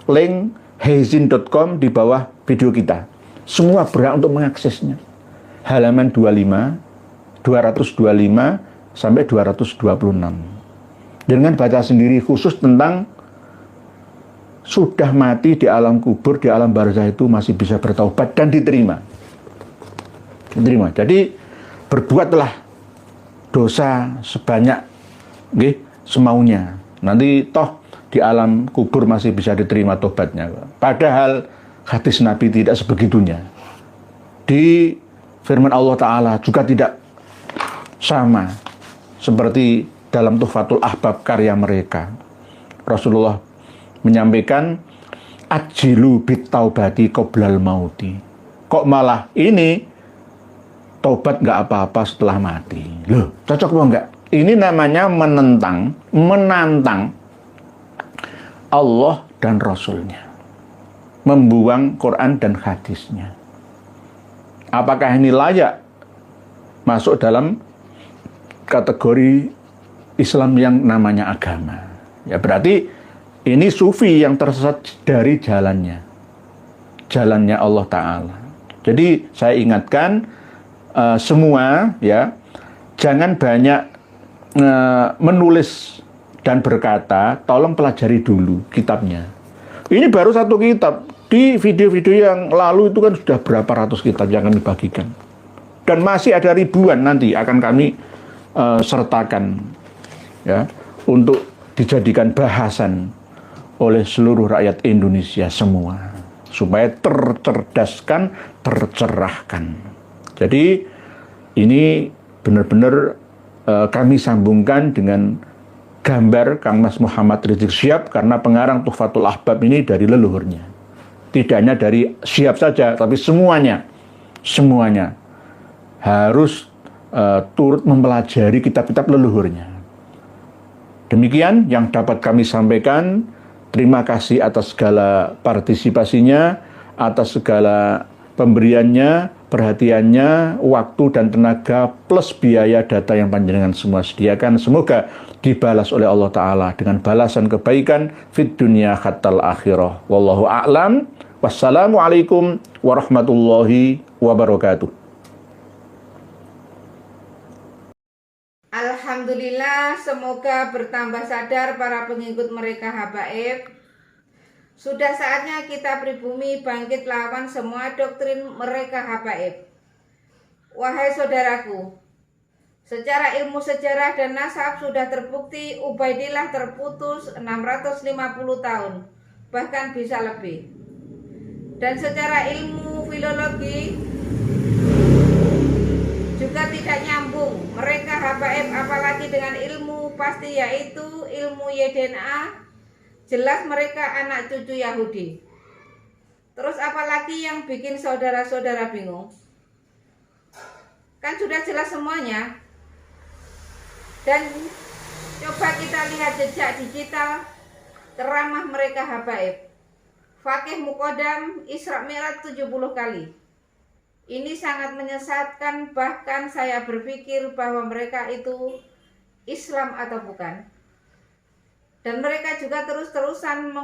link heizin.com di bawah video kita. Semua berhak untuk mengaksesnya. Halaman 225 sampai 226. Dengan baca sendiri khusus tentang sudah mati di alam kubur, di alam barzah itu masih bisa bertaubat dan diterima. Diterima. Jadi berbuatlah dosa sebanyak semaunya. Nanti toh di alam kubur masih bisa diterima tobatnya. Padahal hadis Nabi tidak sebegitunya. Di firman Allah Ta'ala juga tidak sama seperti dalam Tuhfatul Ahbab karya mereka. Rasulullah menyampaikan ajilu bit taubati qoblal mauti. Kok malah ini taubat nggak apa-apa setelah mati? Loh, cocok apa enggak? Ini namanya menantang Allah dan Rasulnya, membuang Quran dan hadisnya. Apakah ini layak masuk dalam kategori Islam yang namanya agama? Ya berarti ini sufi yang tersesat dari jalannya Allah Ta'ala. Jadi saya ingatkan semua ya, jangan banyak menulis dan berkata, tolong pelajari dulu kitabnya. Ini baru satu kitab. Di video-video yang lalu itu kan sudah berapa ratus kitab yang kami bagikan. Dan masih ada ribuan nanti akan kami sertakan ya, untuk dijadikan bahasan oleh seluruh rakyat Indonesia semua, supaya tercerdaskan, tercerahkan. Jadi ini benar-benar kami sambungkan dengan gambar Kang Mas Muhammad Rizik Syihab, karena pengarang Tuhfatul Ahbab ini dari leluhurnya. Tidak hanya dari Syihab saja, tapi semuanya harus turut mempelajari kitab-kitab leluhurnya. Demikian yang dapat kami sampaikan. Terima kasih atas segala partisipasinya, atas segala pemberiannya, perhatiannya, waktu dan tenaga, plus biaya data yang panjenengan semua sediakan. Semoga dibalas oleh Allah Ta'ala dengan balasan kebaikan fid dunya khatal akhirah. Wallahu a'lam. Wassalamualaikum warahmatullahi wabarakatuh. Alhamdulillah, semoga bertambah sadar para pengikut mereka habaib. Sudah saatnya kita pribumi bangkit lawan semua doktrin mereka habaib. Wahai saudaraku, secara ilmu sejarah dan nasab sudah terbukti Ubaidillah terputus 650 tahun, bahkan bisa lebih. Dan secara ilmu filologi juga tidak nyambung mereka habaib, apalagi dengan ilmu pasti, yaitu ilmu YDNA. Jelas mereka anak cucu Yahudi. Terus apalagi yang bikin saudara-saudara bingung? Kan sudah jelas semuanya. Dan coba kita lihat jejak digital ceramah mereka habaib. Fakih Mukodam Isra Mi'raj 70 kali. Ini sangat menyesatkan, bahkan saya berpikir bahwa mereka itu Islam atau bukan. Dan mereka juga terus-terusan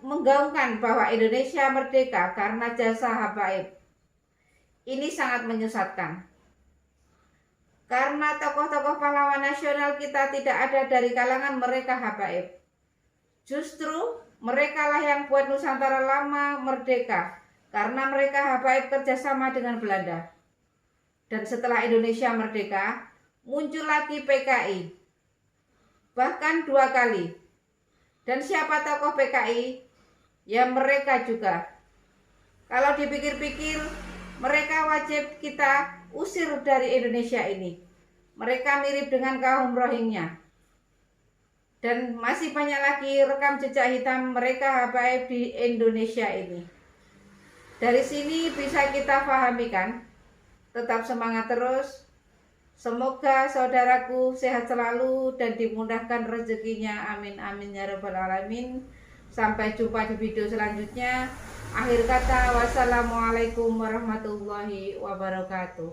menggaungkan bahwa Indonesia merdeka karena jasa habaib. Ini sangat menyesatkan. Karena tokoh-tokoh pahlawan nasional kita tidak ada dari kalangan mereka habaib. Justru mereka lah yang buat Nusantara lama merdeka, karena mereka habaib kerjasama dengan Belanda. Dan setelah Indonesia merdeka, muncul lagi PKI. Bahkan 2 kali. Dan siapa tokoh PKI? Ya mereka juga. Kalau dipikir-pikir, mereka wajib kita usir dari Indonesia ini. Mereka mirip dengan kaum Rohingya. Dan masih banyak lagi rekam jejak hitam mereka habaib di Indonesia ini. Dari sini bisa kita pahami kan? Tetap semangat terus. Semoga saudaraku sehat selalu dan dimudahkan rezekinya. Amin amin ya rabbal alamin. Sampai jumpa di video selanjutnya. Akhir kata, wassalamualaikum warahmatullahi wabarakatuh.